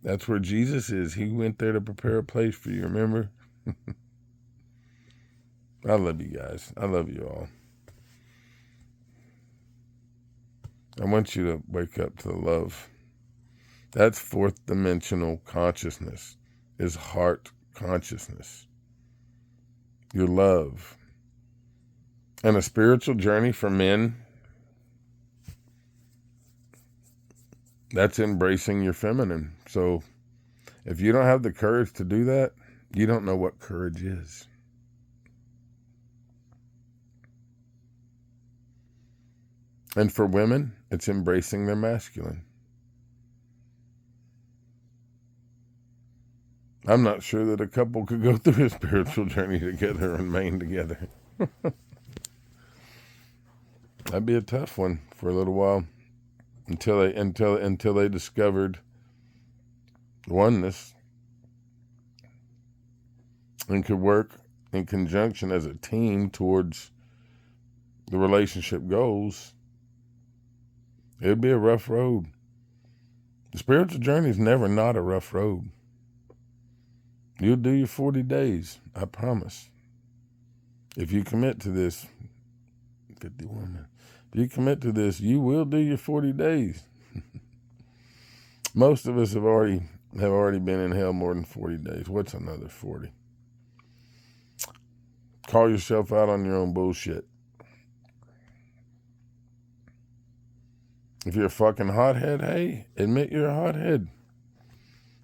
That's where Jesus is. He went there to prepare a place for you, remember? I love you guys. I love you all. I want you to wake up to the love. That's fourth dimensional consciousness, is heart consciousness. Your love. And a spiritual journey for men, that's embracing your feminine. So if you don't have the courage to do that, you don't know what courage is. And for women, it's embracing their masculine. I'm not sure that a couple could go through a spiritual journey together and remain together. That'd be a tough one for a little while until they discovered oneness and could work in conjunction as a team towards the relationship goals. It'd be a rough road. The spiritual journey is never not a rough road. You'll do your 40 days, I promise. If you commit to this, 51 minutes. If you commit to this, you will do your 40 days. Most of us have already been in hell more than 40 days. What's another 40? Call yourself out on your own bullshit. If you're a fucking hothead, hey, admit you're a hothead.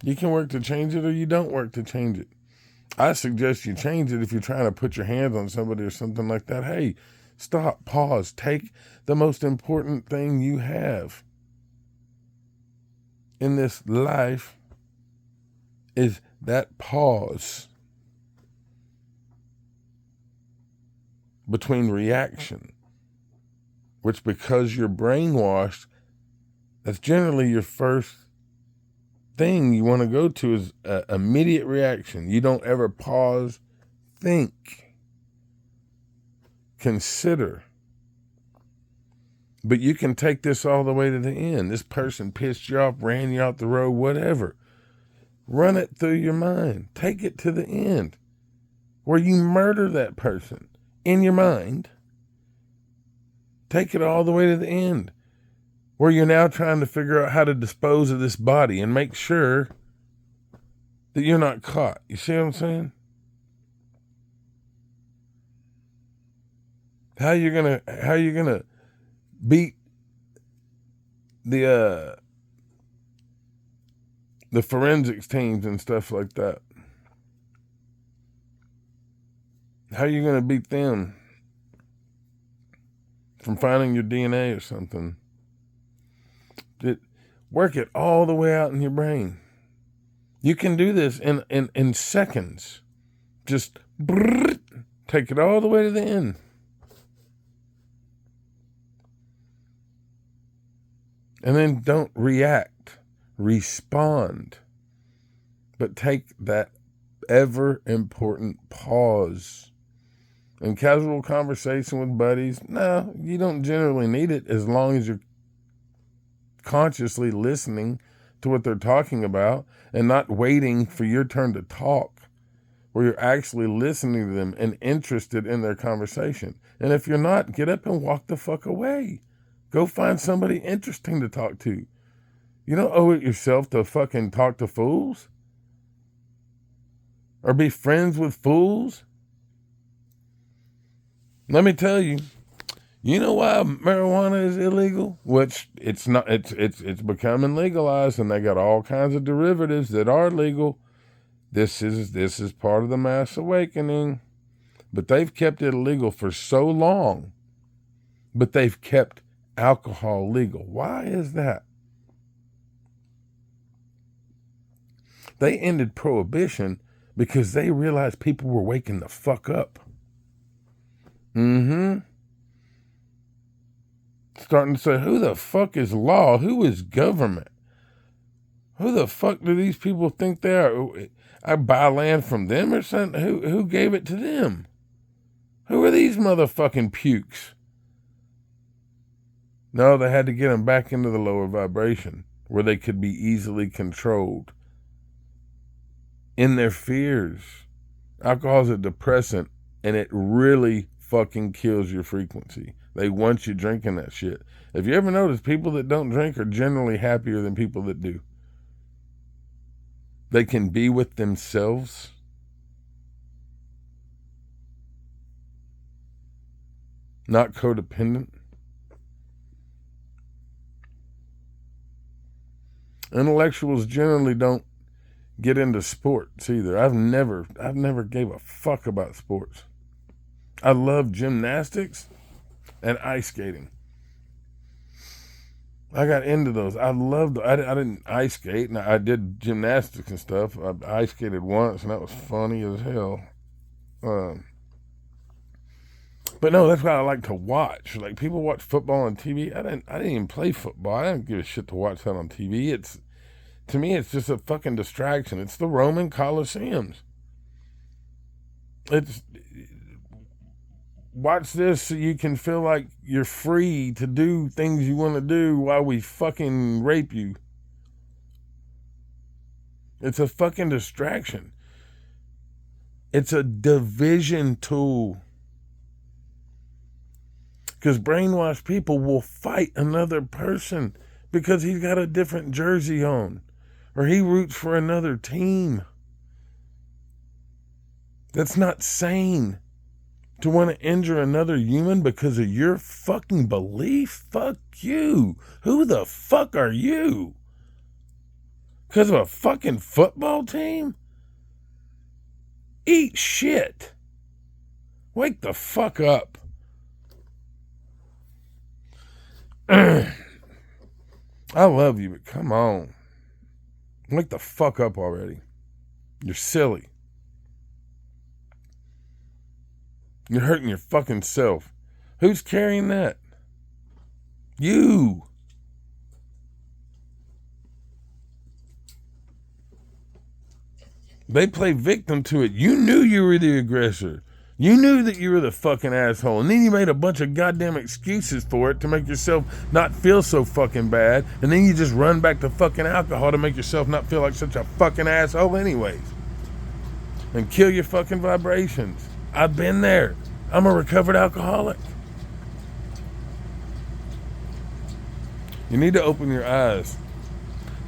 You can work to change it or you don't work to change it. I suggest you change it if you're trying to put your hands on somebody or something like that. Hey, stop, pause, take the most important thing you have in this life is that pause between reaction, which because you're brainwashed, that's generally your first thing you want to go to is immediate reaction. You don't ever pause, think, consider. But you can take this all the way to the end. This person pissed you off, ran you out the road, whatever. Run it through your mind. Take it to the end where you murder that person in your mind. Take it all the way to the end where you're now trying to figure out how to dispose of this body and make sure that you're not caught. You see what I'm saying? How you gonna beat the forensics teams and stuff like that? How you gonna beat them from finding your DNA or something? Work it all the way out in your brain. You can do this in seconds. Just take it all the way to the end. And then don't react, respond. But take that ever important pause. In casual conversation with buddies, no, you don't generally need it as long as you're consciously listening to what they're talking about and not waiting for your turn to talk, where you're actually listening to them and interested in their conversation. And if you're not, get up and walk the fuck away. Go find somebody interesting to talk to. You don't owe it yourself to fucking talk to fools or be friends with fools. Let me tell you, you know why marijuana is illegal? Which it's not. It's becoming legalized, and they got all kinds of derivatives that are legal. This is part of the mass awakening, but they've kept it illegal for so long. But they've kept alcohol legal. Why is that? They ended prohibition because they realized people were waking the fuck up. Starting to say, who the fuck is law? Who is government? Who the fuck do these people think they are? I buy land from them or something? Who gave it to them? Who are these motherfucking pukes? No, they had to get them back into the lower vibration where they could be easily controlled in their fears. Alcohol is a depressant, and it really fucking kills your frequency. They want you drinking that shit. If you ever notice, people that don't drink are generally happier than people that do. They can be with themselves. Not codependent. Intellectuals generally don't get into sports either. I've never gave a fuck about sports. I love gymnastics and ice skating. I got into those. I didn't ice skate, and I did gymnastics and stuff. I ice skated once, and that was funny as hell. But no, that's what I like to watch. Like, people watch football on TV. I didn't even play football. I didn't give a shit to watch that on TV. To me, it's just a fucking distraction. It's the Roman Colosseums. Watch this so you can feel like you're free to do things you want to do while we fucking rape you. It's a fucking distraction. It's a division tool. Because brainwashed people will fight another person because he's got a different jersey on, or he roots for another team. That's not sane. To want to injure another human because of your fucking belief? Fuck you. Who the fuck are you? Because of a fucking football team? Eat shit. Wake the fuck up. I love you, but come on. Wake the fuck up already. You're silly. You're hurting your fucking self. Who's carrying that? You. They play victim to it. You knew you were the aggressor. You knew that you were the fucking asshole. And then you made a bunch of goddamn excuses for it to make yourself not feel so fucking bad. And then you just run back to fucking alcohol to make yourself not feel like such a fucking asshole anyways. And kill your fucking vibrations. I've been there. I'm a recovered alcoholic. You need to open your eyes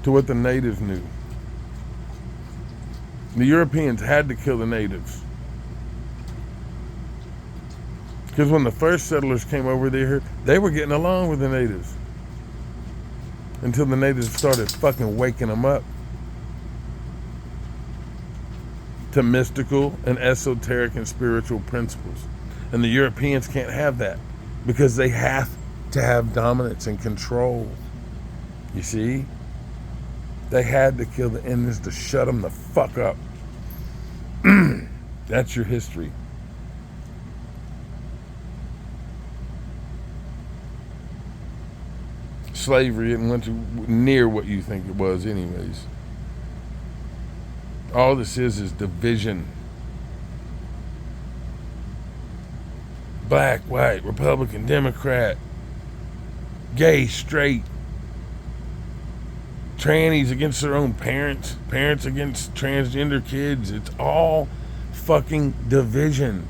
to what the natives knew. The Europeans had to kill the natives. Because when the first settlers came over there, they were getting along with the natives. Until the natives started fucking waking them up to mystical and esoteric and spiritual principles. And the Europeans can't have that because they have to have dominance and control. You see? They had to kill the Indians to shut them the fuck up. That's your history. Slavery isn't near what you think it was anyways. All this is division. Black, white, Republican, Democrat, gay, straight, trannies against their own parents, parents against transgender kids. It's all fucking division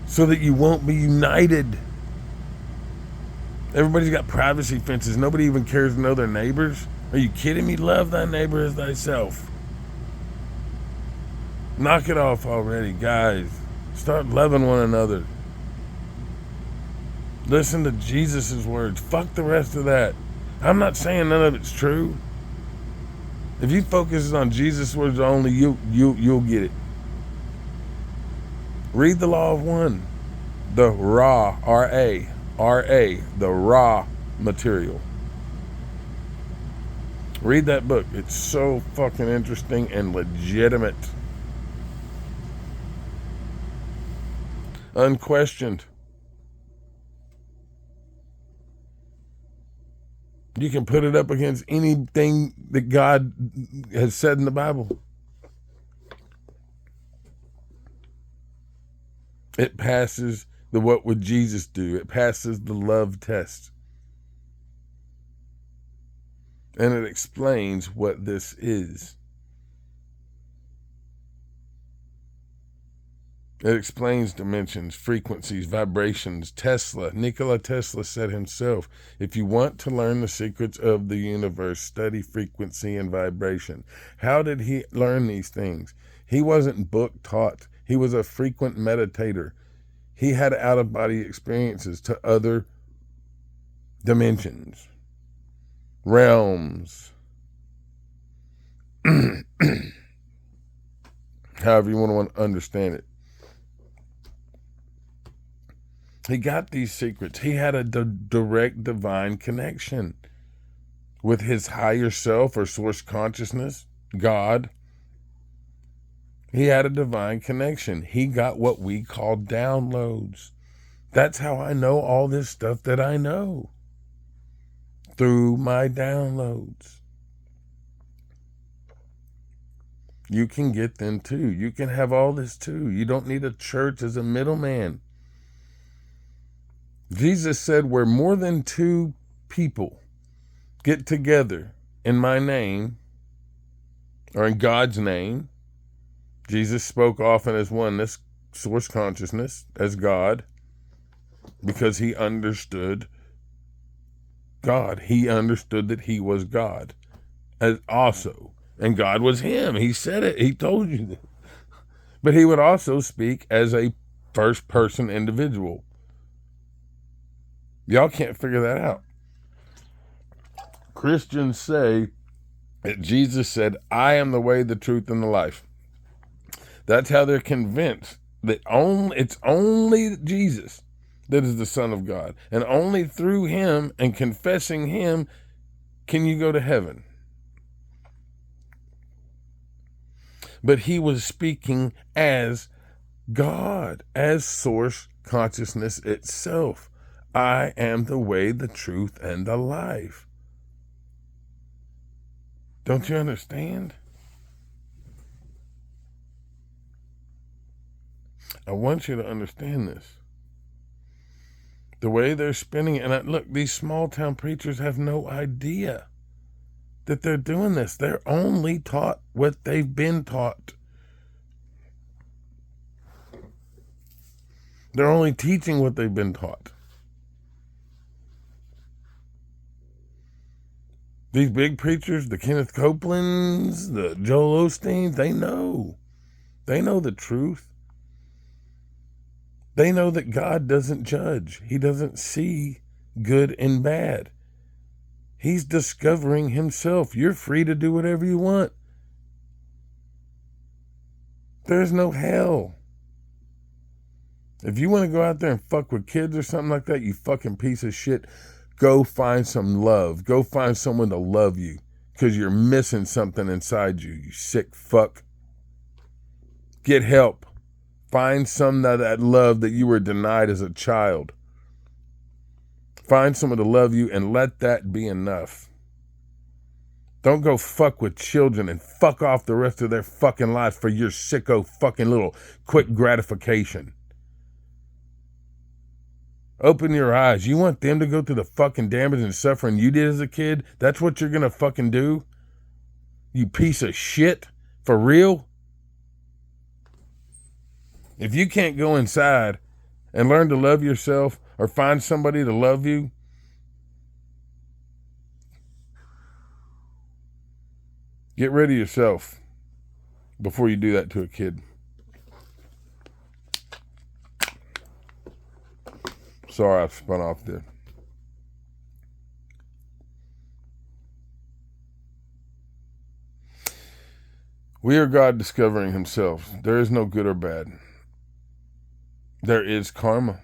so that you won't be united. Everybody's got privacy fences. Nobody even cares to know their neighbors. Are you kidding me? Love thy neighbor as thyself. Knock it off already, guys. Start loving one another. Listen to Jesus' words. Fuck the rest of that. I'm not saying none of it's true. If you focus on Jesus' words only, you'll get it. Read the Law of One. The raw, R-A, the raw material. Read that book. It's so fucking interesting and legitimate. Unquestioned. You can put it up against anything that God has said in the Bible. It passes the what would Jesus do? It passes the love test. And it explains what this is. It explains dimensions, frequencies, vibrations. Nikola Tesla said himself, if you want to learn the secrets of the universe, study frequency and vibration. How did he learn these things? He wasn't book taught. He was a frequent meditator. He had out-of-body experiences to other dimensions, realms, however you want to understand it. He got these secrets. He had a direct divine connection with his higher self or source consciousness, God. He had a divine connection. He got what we call downloads. That's how I know all this stuff that I know. Through my downloads. You can get them too. You can have all this too. You don't need a church as a middleman. Jesus said, where more than two people get together in my name, or in God's name, Jesus spoke often as oneness, source consciousness, as God, because he understood God. He understood that he was God as also. And God was him. He said it. He told you that. But he would also speak as a first person individual. Y'all can't figure that out. Christians say that Jesus said, I am the way, the truth, and the life. That's how they're convinced that it's only Jesus that is the Son of God. And only through him and confessing him can you go to heaven. But he was speaking as God, as source consciousness itself. I am the way, the truth, and the life. Don't you understand? I want you to understand this. The way they're spinning it, and look, these small town preachers have no idea that they're doing this. They're only taught what they've been taught. They're only teaching what they've been taught. These big preachers, the Kenneth Copelands, the Joel Osteens, they know. They know the truth. They know that God doesn't judge. He doesn't see good and bad. He's discovering himself. You're free to do whatever you want. There's no hell. If you want to go out there and fuck with kids or something like that, you fucking piece of shit, go find some love. Go find someone to love you because you're missing something inside you, you sick fuck. Get help. Find some of that love that you were denied as a child. Find someone to love you and let that be enough. Don't go fuck with children and fuck off the rest of their fucking lives for your sicko fucking little quick gratification. Open your eyes. You want them to go through the fucking damage and suffering you did as a kid? That's what you're gonna fucking do? You piece of shit? For real? If you can't go inside and learn to love yourself or find somebody to love you, get rid of yourself before you do that to a kid. Sorry, I've spun off there. We are God discovering himself. There is no good or bad. There is karma.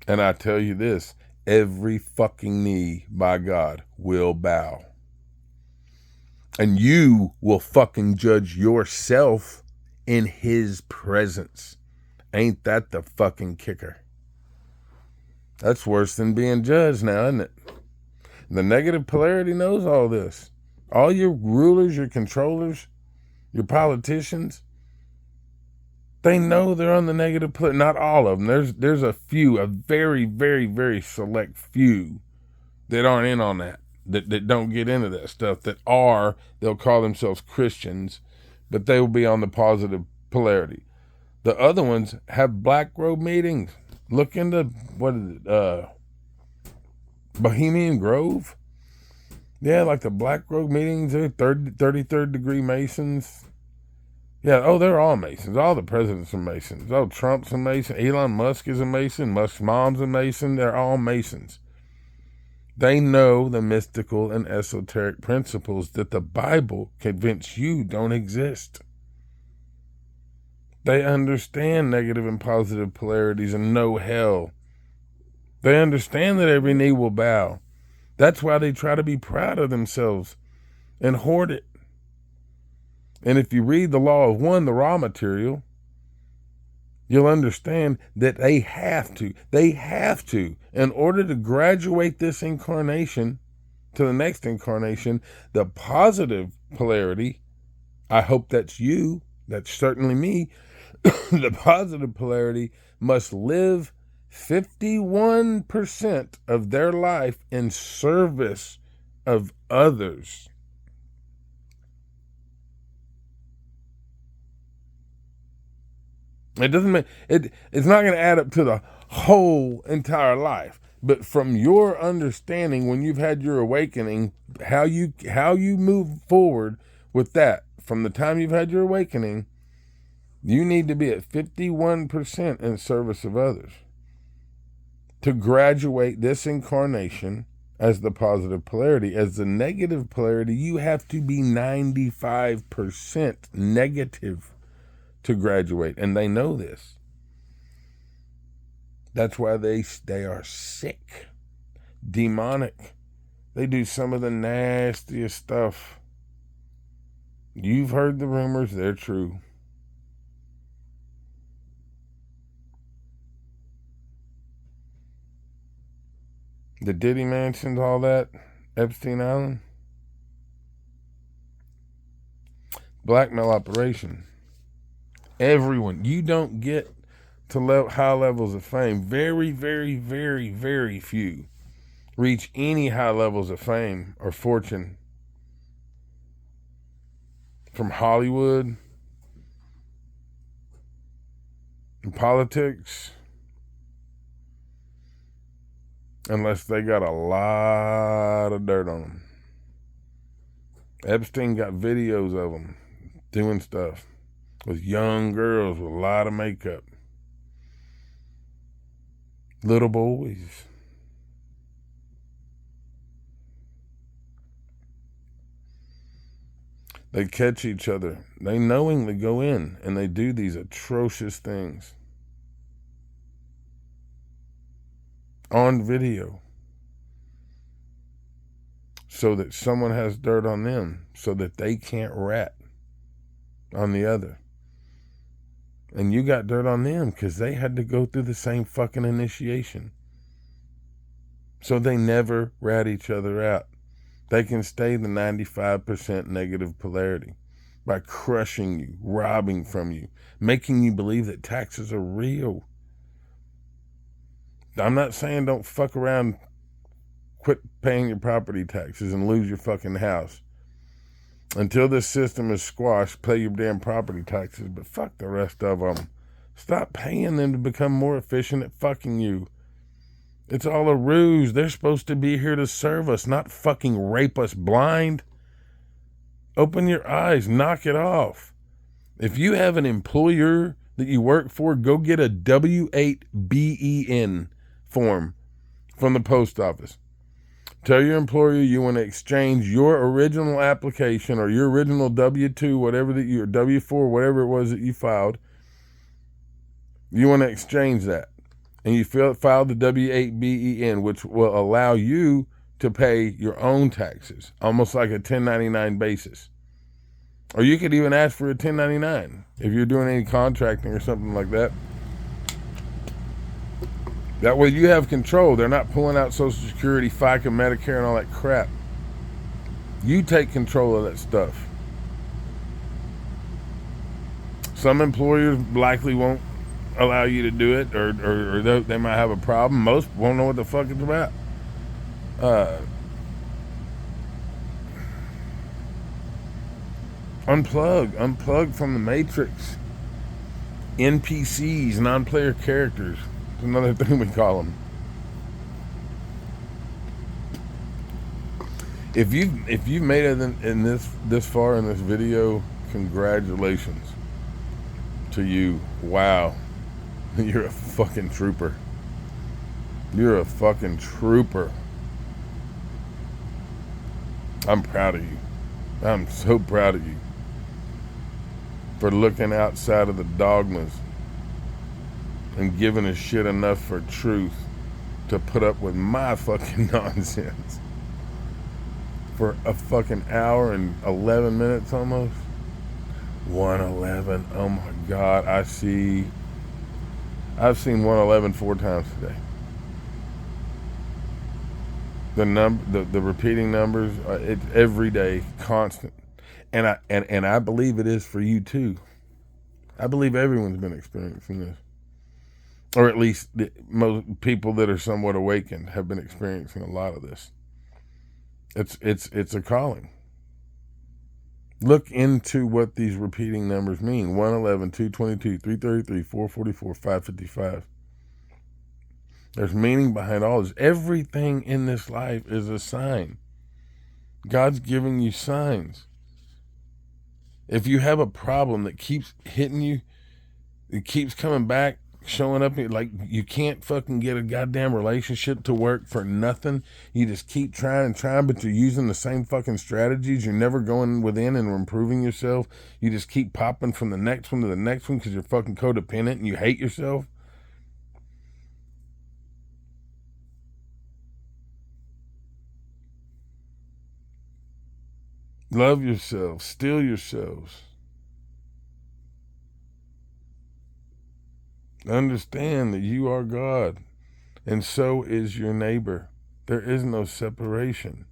And I tell you this, every fucking knee, by God, will bow. And you will fucking judge yourself in his presence. Ain't that the fucking kicker? That's worse than being judged now, isn't it? The negative polarity knows all this. All your rulers, your controllers, your politicians, they know they're on the negative polarity. Not all of them. There's a few, a very, very, very select few that aren't in on that don't get into that stuff, they'll call themselves Christians, but they will be on the positive polarity. The other ones have Black Robe meetings. Look into, what is it, Bohemian Grove? Yeah, like the Black Robe meetings, they're 33rd degree Masons. Yeah, oh, they're all Masons. All the presidents are Masons. Oh, Trump's a Mason. Elon Musk is a Mason. Musk's mom's a Mason. They're all Masons. They know the mystical and esoteric principles that the Bible convinces you don't exist. They understand negative and positive polarities and know hell. They understand that every knee will bow. That's why they try to be proud of themselves and hoard it. And if you read the Law of One, the raw material, you'll understand that they have to, in order to graduate this incarnation to the next incarnation, the positive polarity, I hope that's you, that's certainly me, the positive polarity must live 51% of their life in service of others. It doesn't make it's not going to add up to the whole entire life, but from your understanding when you've had your awakening, how you move forward with that from the time you've had your awakening, you need to be at 51% in service of others to graduate this incarnation as the positive polarity. As the negative polarity, you have to be 95% negative to graduate, and they know this. That's why they are sick, demonic. They do some of the nastiest stuff. You've heard the rumors, they're true. The Diddy mansions, all that, Epstein Island, blackmail operation. Everyone, you don't get to high levels of fame. Very, very, very, very few reach any high levels of fame or fortune from Hollywood and politics unless they got a lot of dirt on them. Epstein got videos of them doing stuff with young girls with a lot of makeup. Little boys. They catch each other. They knowingly go in and they do these atrocious things on video so that someone has dirt on them so that they can't rat on the other. And you got dirt on them because they had to go through the same fucking initiation. So they never rat each other out. They can stay the 95% negative polarity by crushing you, robbing from you, making you believe that taxes are real. I'm not saying don't fuck around, quit paying your property taxes and lose your fucking house. Until this system is squashed, pay your damn property taxes, but fuck the rest of them. Stop paying them to become more efficient at fucking you. It's all a ruse. They're supposed to be here to serve us, not fucking rape us blind. Open your eyes. Knock it off. If you have an employer that you work for, go get a W-8-BEN form from the post office. Tell your employer you want to exchange your original application or your original W-2, whatever that you, or W-4, whatever it was that you filed. You want to exchange that. And you file the W-8-BEN, which will allow you to pay your own taxes, almost like a 1099 basis. Or you could even ask for a 1099 if you're doing any contracting or something like that. That way you have control. They're not pulling out Social Security, FICA, Medicare, and all that crap. You take control of that stuff. Some employers likely won't allow you to do it, or they might have a problem. Most won't know what the fuck it's about. Unplug from the matrix. NPCs, non-player characters. It's another thing we call them. If you've made it in this far in this video, congratulations to you. Wow, you're a fucking trooper. You're a fucking trooper. I'm proud of you. I'm so proud of you for looking outside of the dogmas and giving a shit enough for truth to put up with my fucking nonsense for a fucking hour and 11 minutes almost. 111. Oh my God. I've seen 111 4 times today. The repeating numbers, it's every day, constant. And I believe it is for you too. I believe everyone's been experiencing this. Or at least most people that are somewhat awakened have been experiencing a lot of this. It's a calling. Look into what these repeating numbers mean. 111, 222, 333, 444, 555. There's meaning behind all this. Everything in this life is a sign. God's giving you signs. If you have a problem that keeps hitting you, it keeps coming back, showing up, like you can't fucking get a goddamn relationship to work for nothing. You just keep trying and trying, but you're using the same fucking strategies. You're never going within and improving yourself. You just keep popping from the next one to the next one because you're fucking codependent and you hate yourself. Love yourselves. Still yourselves. Understand that you are God, and so is your neighbor. There is no separation.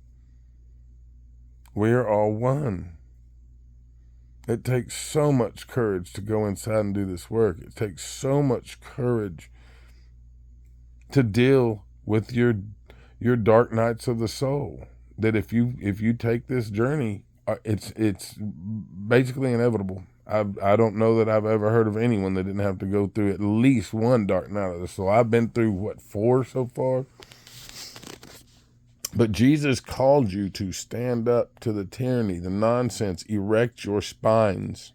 We are all one. It takes so much courage to go inside and do this work. It takes so much courage to deal with your dark nights of the soul. That if you take this journey, it's basically inevitable. I don't know that I've ever heard of anyone that didn't have to go through at least one dark night of the soul. I've been through 4 so far. But Jesus called you to stand up to the tyranny, the nonsense, erect your spines.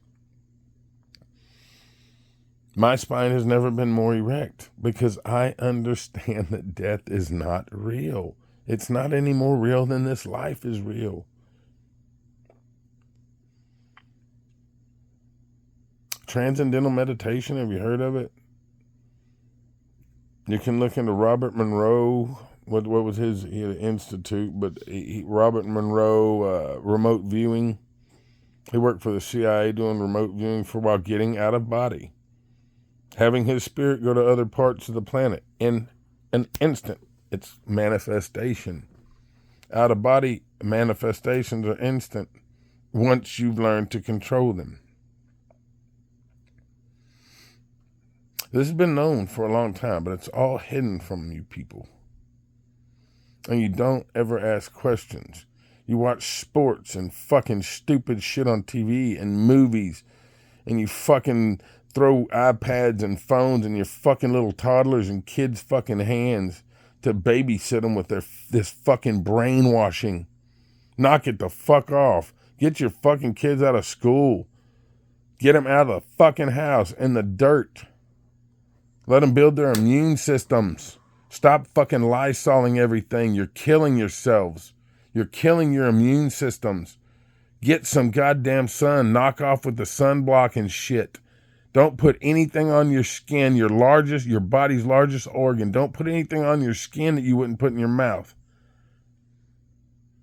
My spine has never been more erect because I understand that death is not real. It's not any more real than this life is real. Transcendental meditation, have you heard of it? You can look into Robert Monroe. What was his institute? But Robert Monroe, remote viewing. He worked for the CIA doing remote viewing for a while, getting out of body. Having his spirit go to other parts of the planet in an instant. It's manifestation. Out of body manifestations are instant once you've learned to control them. This has been known for a long time, but it's all hidden from you people. And you don't ever ask questions. You watch sports and fucking stupid shit on TV and movies, and you fucking throw iPads and phones in your fucking little toddlers and kids' fucking hands to babysit them with this fucking brainwashing. Knock it the fuck off. Get your fucking kids out of school. Get them out of the fucking house in the dirt. Let them build their immune systems. Stop fucking lysoling everything. You're killing yourselves. You're killing your immune systems. Get some goddamn sun. Knock off with the sunblock and shit. Don't put anything on your skin, your body's largest organ. Don't put anything on your skin that you wouldn't put in your mouth.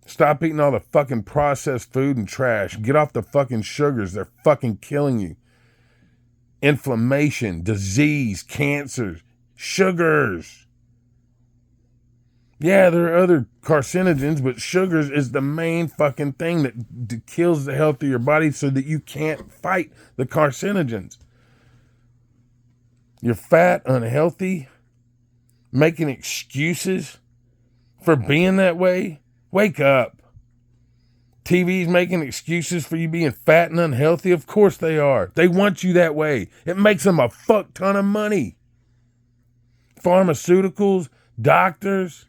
Stop eating all the fucking processed food and trash. Get off the fucking sugars. They're fucking killing you. Inflammation, disease, cancer, sugars. Yeah, there are other carcinogens, but sugars is the main fucking thing that kills the health of your body so that you can't fight the carcinogens. You're fat, unhealthy, making excuses for being that way. Wake up. TV's making excuses for you being fat and unhealthy. Of course they are. They want you that way. It makes them a fuck ton of money. Pharmaceuticals, doctors.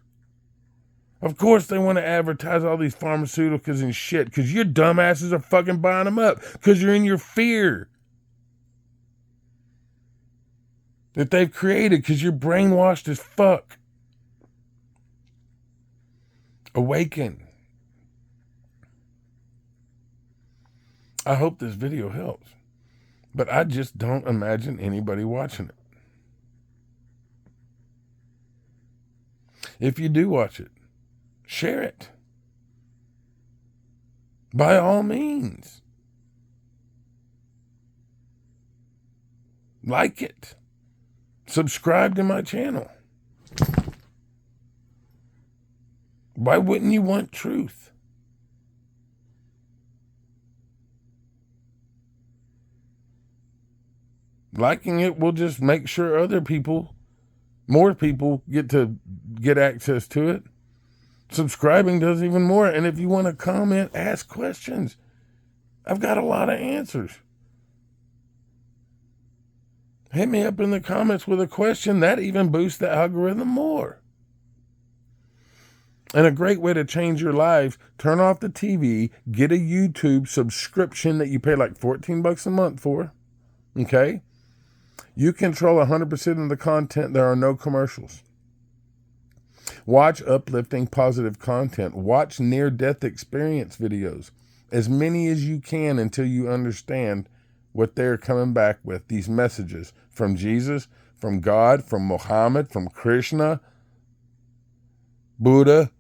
Of course they want to advertise all these pharmaceuticals and shit because your dumbasses are fucking buying them up because you're in your fear that they've created because you're brainwashed as fuck. Awaken. I hope this video helps, but I just don't imagine anybody watching it. If you do watch it, share it. By all means. Like it. Subscribe to my channel. Why wouldn't you want truth? Liking it will just make sure more people get access to it. Subscribing does even more. And if you want to comment, ask questions. I've got a lot of answers. Hit me up in the comments with a question. That even boosts the algorithm more. And a great way to change your lives, turn off the TV, get a YouTube subscription that you pay like $14 a month for. Okay? You control 100% of the content. There are no commercials. Watch uplifting, positive content. Watch near-death experience videos. As many as you can until you understand what they're coming back with. These messages from Jesus, from God, from Muhammad, from Krishna, Buddha.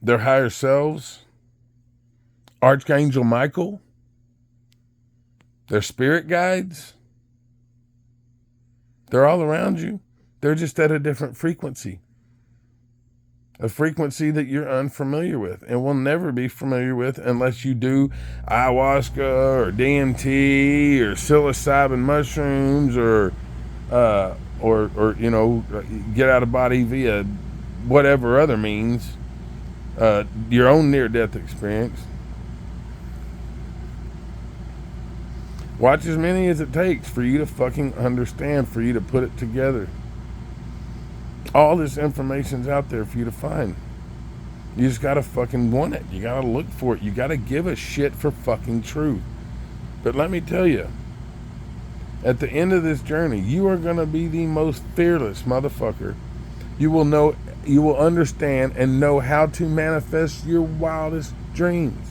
Their higher selves. Archangel Michael. Their spirit guides. They're all around you. They're just at a different frequency. A frequency that you're unfamiliar with and will never be familiar with unless you do ayahuasca or DMT or psilocybin mushrooms or get out of body via whatever other means, your own near-death experience. Watch as many as it takes for you to fucking understand, for you to put it together. All this information's out there for you to find. You just gotta fucking want it. You gotta look for it. You gotta give a shit for fucking truth. But let me tell you, at the end of this journey, you are gonna be the most fearless motherfucker. You will understand and know how to manifest your wildest dreams.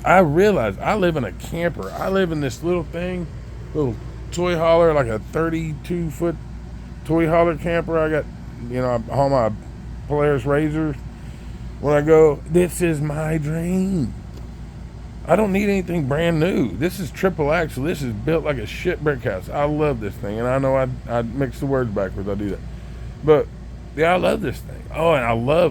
I realize I live in a camper. I live in this little toy hauler, like a 32-foot toy hauler camper. I got, I haul my Polaris Razors when I go. This is my dream. I don't need anything brand new. This is triple axle. This is built like a shit brick house. I love this thing, and I know I mix the words backwards. I do that, but yeah, I love this thing. Oh, and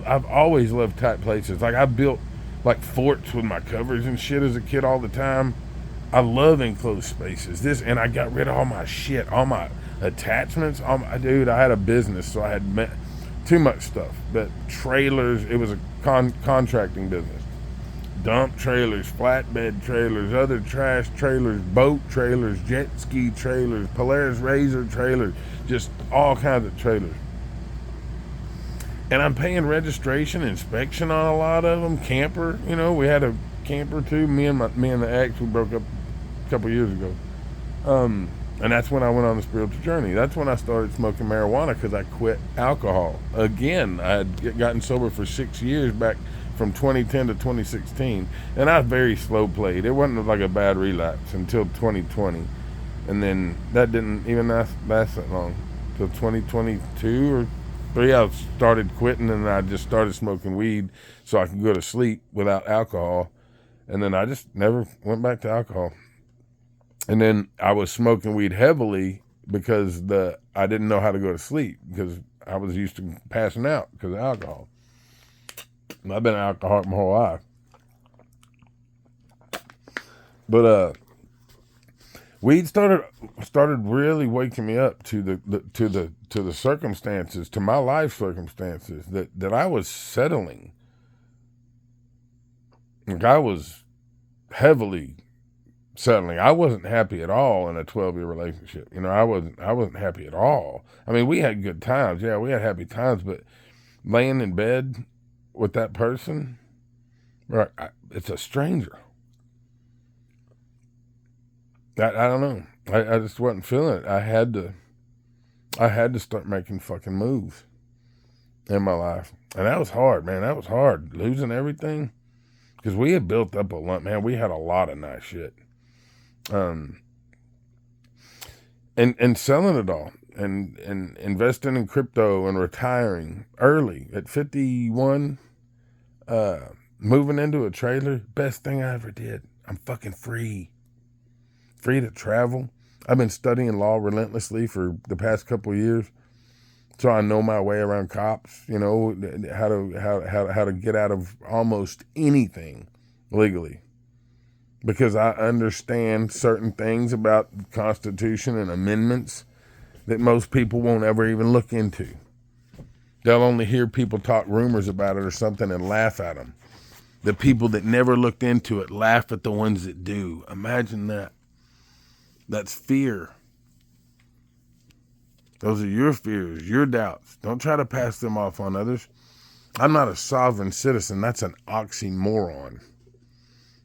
I've always loved tight places. Like I built like forts with my covers and shit as a kid all the time. I love enclosed spaces. And I got rid of all my shit, all my attachments. Dude, I had a business, so I had too much stuff. But trailers, it was a contracting business. Dump trailers, flatbed trailers, other trash trailers, boat trailers, jet ski trailers, Polaris Razor trailers, just all kinds of trailers. And I'm paying registration, inspection on a lot of them. Camper, we had a camper too. Me and the ex, we broke up a couple years ago. And that's when I went on the spiritual journey. That's when I started smoking marijuana because I quit alcohol. Again, I had gotten sober for 6 years back from 2010 to 2016. And I very slow played. It wasn't like a bad relapse until 2020. And then that didn't even last that long. Till 2022 or 3, I started quitting, and I just started smoking weed so I could go to sleep without alcohol. And then I just never went back to alcohol. And then I was smoking weed heavily because I didn't know how to go to sleep because I was used to passing out because of alcohol. And I've been an alcoholic my whole life. But weed started really waking me up to the circumstances, to my life circumstances that I was settling. Like, I was heavily settling. I wasn't happy at all in a 12-year relationship. You know, I wasn't happy at all. I mean, we had good times. Yeah, we had happy times, but laying in bed with that person, right? It's a stranger. I don't know. I just wasn't feeling it. I had to start making fucking moves in my life. And that was hard, man. That was hard. Losing everything. Because we had built up a lot, man. We had a lot of nice shit. And selling it all. And investing in crypto and retiring early at 51. Moving into a trailer. Best thing I ever did. I'm fucking free. Free to travel. I've been studying law relentlessly for the past couple of years, so I know my way around cops. You know how to get out of almost anything legally, because I understand certain things about the Constitution and amendments that most people won't ever even look into. They'll only hear people talk rumors about it or something and laugh at them. The people that never looked into it laugh at the ones that do. Imagine that. That's fear. Those are your fears, your doubts. Don't try to pass them off on others. I'm not a sovereign citizen. That's an oxymoron.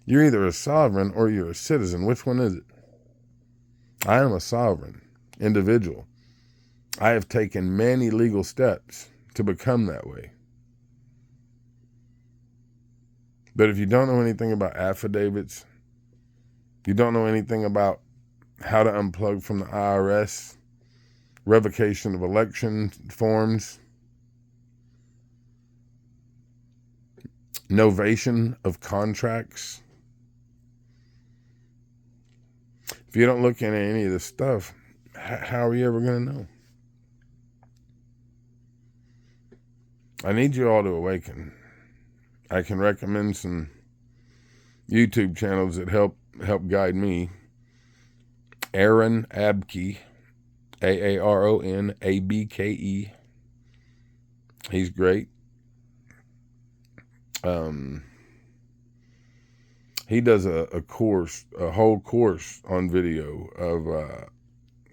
You're either a sovereign or you're a citizen. Which one is it? I am a sovereign individual. I have taken many legal steps to become that way. But if you don't know anything about affidavits, you don't know anything about how to unplug from the IRS, revocation of election forms, novation of contracts. If you don't look into any of this stuff, how are you ever going to know? I need you all to awaken. I can recommend some YouTube channels that help guide me. Aaron Abke, Aaron Abke. He's great. He does a whole course on video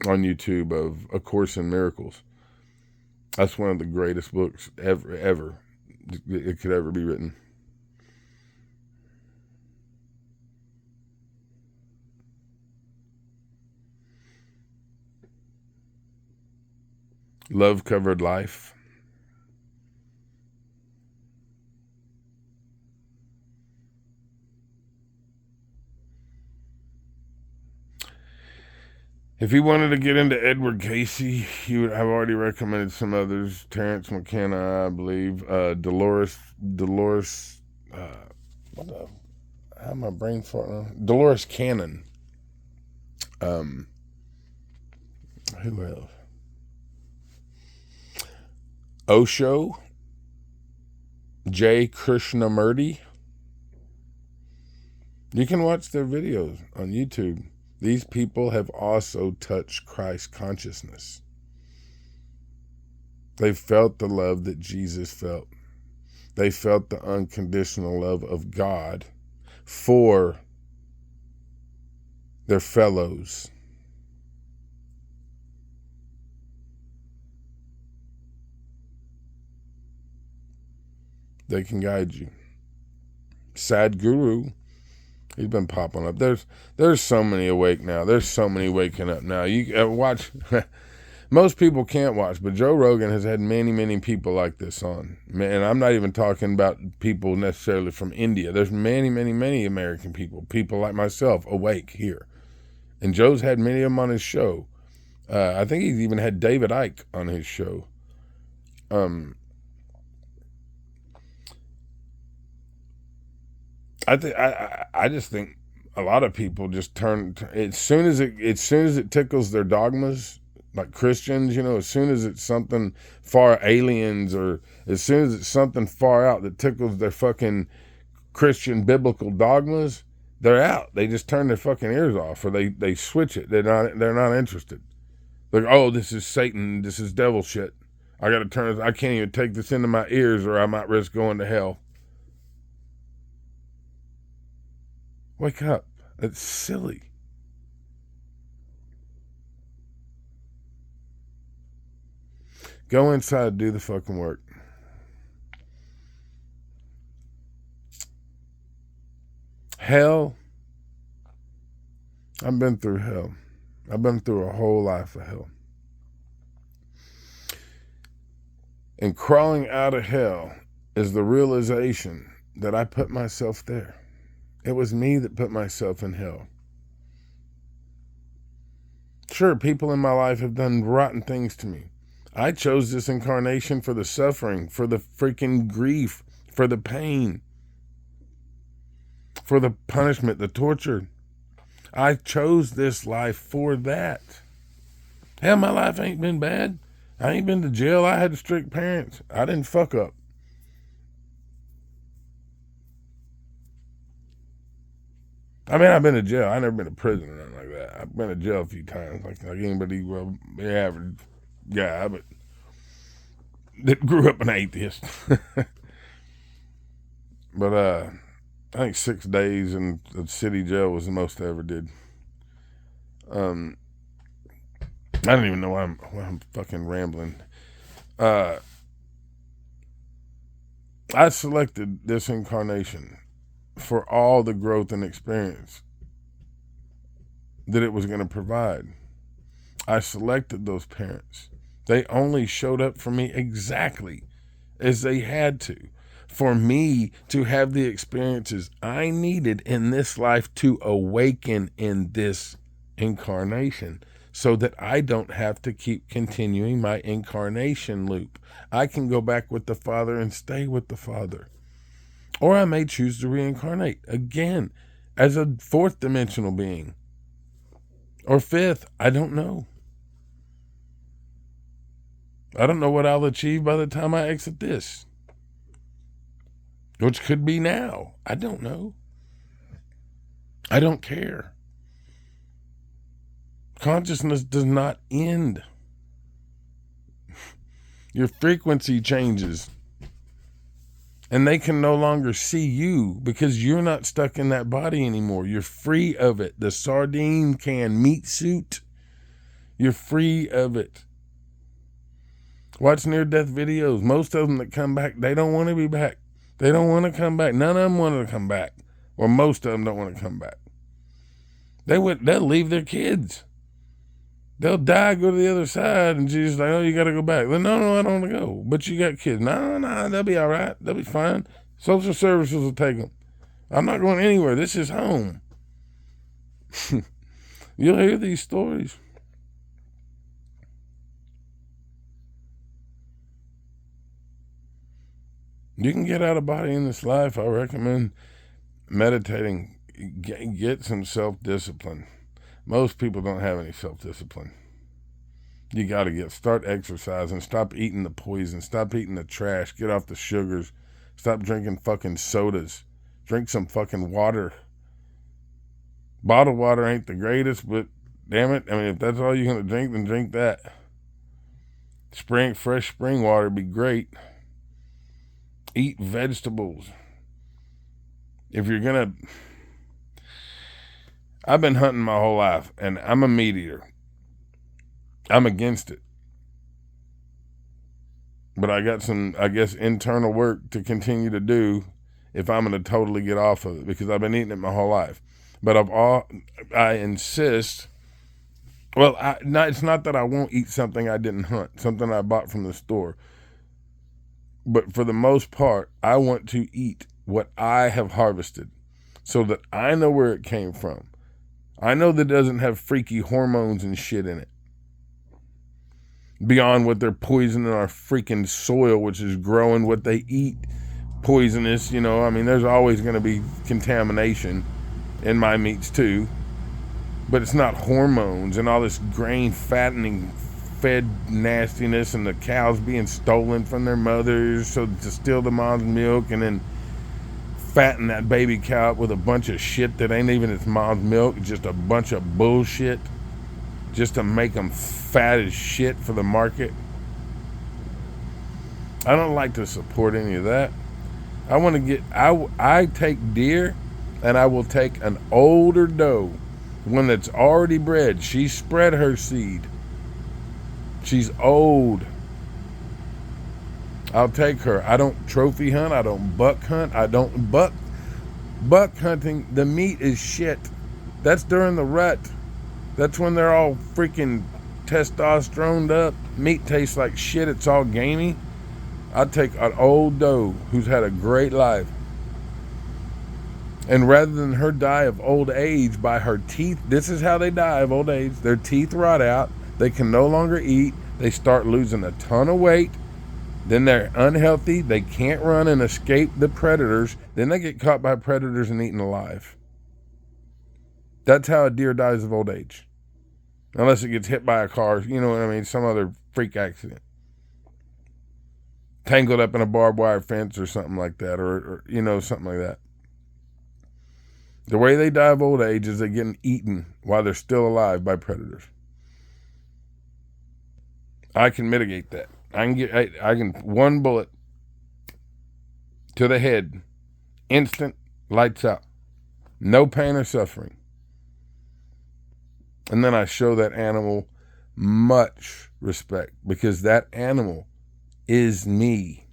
on YouTube of A Course in Miracles. That's one of the greatest books ever it could ever be written. Love Covered Life. If you wanted to get into Edward Casey, I've already recommended some others. Terrence McKenna, I believe. Dolores, how my brain farting? Dolores Cannon. Who else? Osho, J. Krishnamurti. You can watch their videos on YouTube. These people have also touched Christ consciousness. They felt the love that Jesus felt. They felt the unconditional love of God for their fellows. They can guide you. Sadhguru, he's been popping up. There's so many awake now. There's so many waking up now. You watch. Most people can't watch, but Joe Rogan has had many, many people like this on. And I'm not even talking about people necessarily from India. There's many, many, many American people like myself, awake here. And Joe's had many of them on his show. I think he's even had David Icke on his show. I just think a lot of people just turn as soon as it tickles their dogmas, like Christians, you know, as soon as it's something far aliens, or as soon as it's something far out that tickles their fucking Christian biblical dogmas, they're out. They just turn their fucking ears off, or they switch it. They're not interested. Like, oh, this is Satan, this is devil shit. I gotta turn. I can't even take this into my ears, or I might risk going to hell. Wake up. It's silly. Go inside, do the fucking work. Hell. I've been through hell. I've been through a whole life of hell. And crawling out of hell is the realization that I put myself there. It was me that put myself in hell. Sure, people in my life have done rotten things to me. I chose this incarnation for the suffering, for the freaking grief, for the pain, for the punishment, the torture. I chose this life for that. Hell, my life ain't been bad. I ain't been to jail. I had strict parents. I didn't fuck up. I mean, I've been to jail. I've never been to prison or nothing like that. I've been to jail a few times, like anybody, well, the average guy, but that grew up an atheist. But I think 6 days in the city jail was the most I ever did. I don't even know why I'm fucking rambling. I selected this incarnation for all the growth and experience that it was going to provide. I selected those parents. They only showed up for me exactly as they had to, for me to have the experiences I needed in this life to awaken in this incarnation, so that I don't have to keep continuing my incarnation loop. I can go back with the Father and stay with the Father. Or I may choose to reincarnate again as a fourth dimensional being. Or fifth, I don't know. I don't know what I'll achieve by the time I exit this. Which could be now. I don't know. I don't care. Consciousness does not end. Your frequency changes. And they can no longer see you because you're not stuck in that body anymore. You're free of it. The sardine can meat suit. You're free of it. Watch near-death videos. Most of them that come back, they don't want to be back. They don't want to come back. None of them want to come back. Or most of them don't want to come back. They'll leave their kids. They'll die, go to the other side, and Jesus like, oh, you got to go back. No, I don't want to go. But you got kids. No, they'll be all right. They'll be fine. Social services will take them. I'm not going anywhere. This is home. You'll hear these stories. You can get out of body in this life. I recommend meditating. Get some self-discipline. Most people don't have any self-discipline. You got to start exercising. Stop eating the poison. Stop eating the trash. Get off the sugars. Stop drinking fucking sodas. Drink some fucking water. Bottled water ain't the greatest, but damn it, I mean, if that's all you're going to drink, then drink that. Fresh spring water would be great. Eat vegetables. If you're going to... I've been hunting my whole life, and I'm a meat eater. I'm against it. But I got some, I guess, internal work to continue to do if I'm going to totally get off of it, because I've been eating it my whole life. But I insist, well, it's not that I won't eat something I didn't hunt, something I bought from the store. But for the most part, I want to eat what I have harvested so that I know where it came from. I know that it doesn't have freaky hormones and shit in it. Beyond what they're poisoning our freaking soil, which is growing what they eat poisonous, you know. I mean, there's always going to be contamination in my meats too. But it's not hormones and all this grain fattening fed nastiness and the cows being stolen from their mothers so to steal the mom's milk and then fatten that baby cow up with a bunch of shit that ain't even its mom's milk, just a bunch of bullshit, just to make them fat as shit for the market. I don't like to support any of that. I want to get, I take deer, and I will take an older doe, one that's already bred. She spread her seed. She's old. I'll take her. I don't trophy hunt. I don't buck hunt. I don't buck hunting. The meat is shit. That's during the rut. That's when they're all freaking testosteroned up. Meat tastes like shit. It's all gamey. I'd take an old doe who's had a great life. And rather than her die of old age by her teeth, this is how they die of old age. Their teeth rot out. They can no longer eat. They start losing a ton of weight. Then they're unhealthy. They can't run and escape the predators. Then they get caught by predators and eaten alive. That's how a deer dies of old age. Unless it gets hit by a car, you know what I mean, some other freak accident. Tangled up in a barbed wire fence or something like that, or you know, something like that. The way they die of old age is they're getting eaten while they're still alive by predators. I can mitigate that. I can one bullet to the head, instant, lights out, no pain or suffering. And then I show that animal much respect, because that animal is me,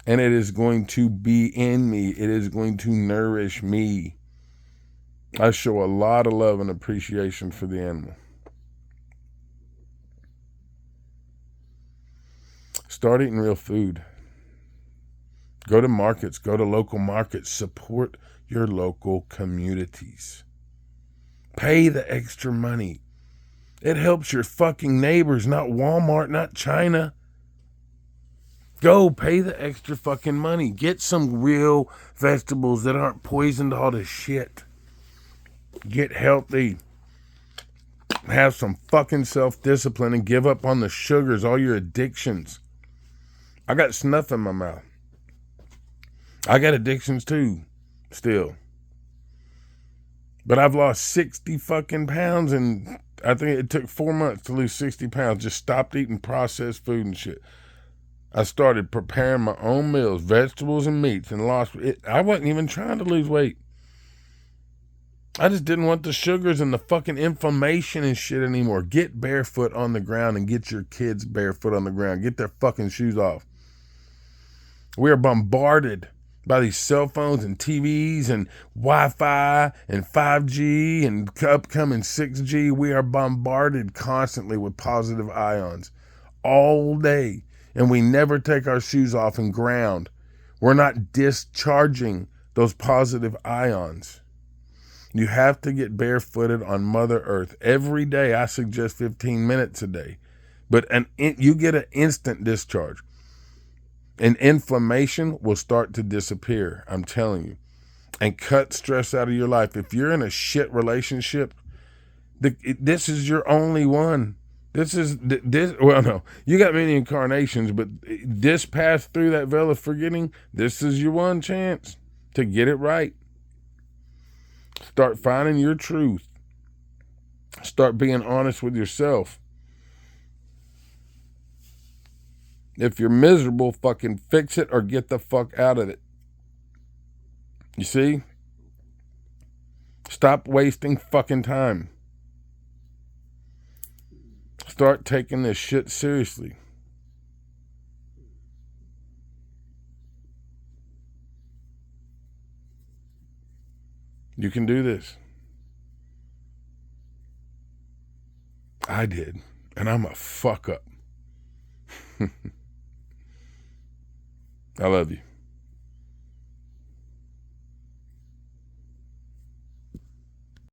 and it is going to be in me. It is going to nourish me. I show a lot of love and appreciation for the animal. Start eating real food. Go to markets. Go to local markets. Support your local communities. Pay the extra money. It helps your fucking neighbors, not Walmart, not China. Go pay the extra fucking money. Get some real vegetables that aren't poisoned to all this shit. Get healthy. Have some fucking self-discipline and give up on the sugars, all your addictions. I got snuff in my mouth. I got addictions too, still. But I've lost 60 fucking pounds, and I think it took 4 months to lose 60 pounds. Just stopped eating processed food and shit. I started preparing my own meals, vegetables and meats, and lost it. I wasn't even trying to lose weight. I just didn't want the sugars and the fucking inflammation and shit anymore. Get barefoot on the ground and get your kids barefoot on the ground. Get their fucking shoes off. We are bombarded by these cell phones and TVs and Wi-Fi and 5G and upcoming 6G. We are bombarded constantly with positive ions all day. And we never take our shoes off and ground. We're not discharging those positive ions. You have to get barefooted on Mother Earth. Every day, I suggest 15 minutes a day. But you get an instant discharge. And inflammation will start to disappear, I'm telling you. And cut stress out of your life. If you're in a shit relationship, this is your only one. Well, no, you got many incarnations, but this path through that veil of forgetting, this is your one chance to get it right. Start finding your truth. Start being honest with yourself. If you're miserable, fucking fix it or get the fuck out of it. You see? Stop wasting fucking time. Start taking this shit seriously. You can do this. I did. And I'm a fuck up. I love you.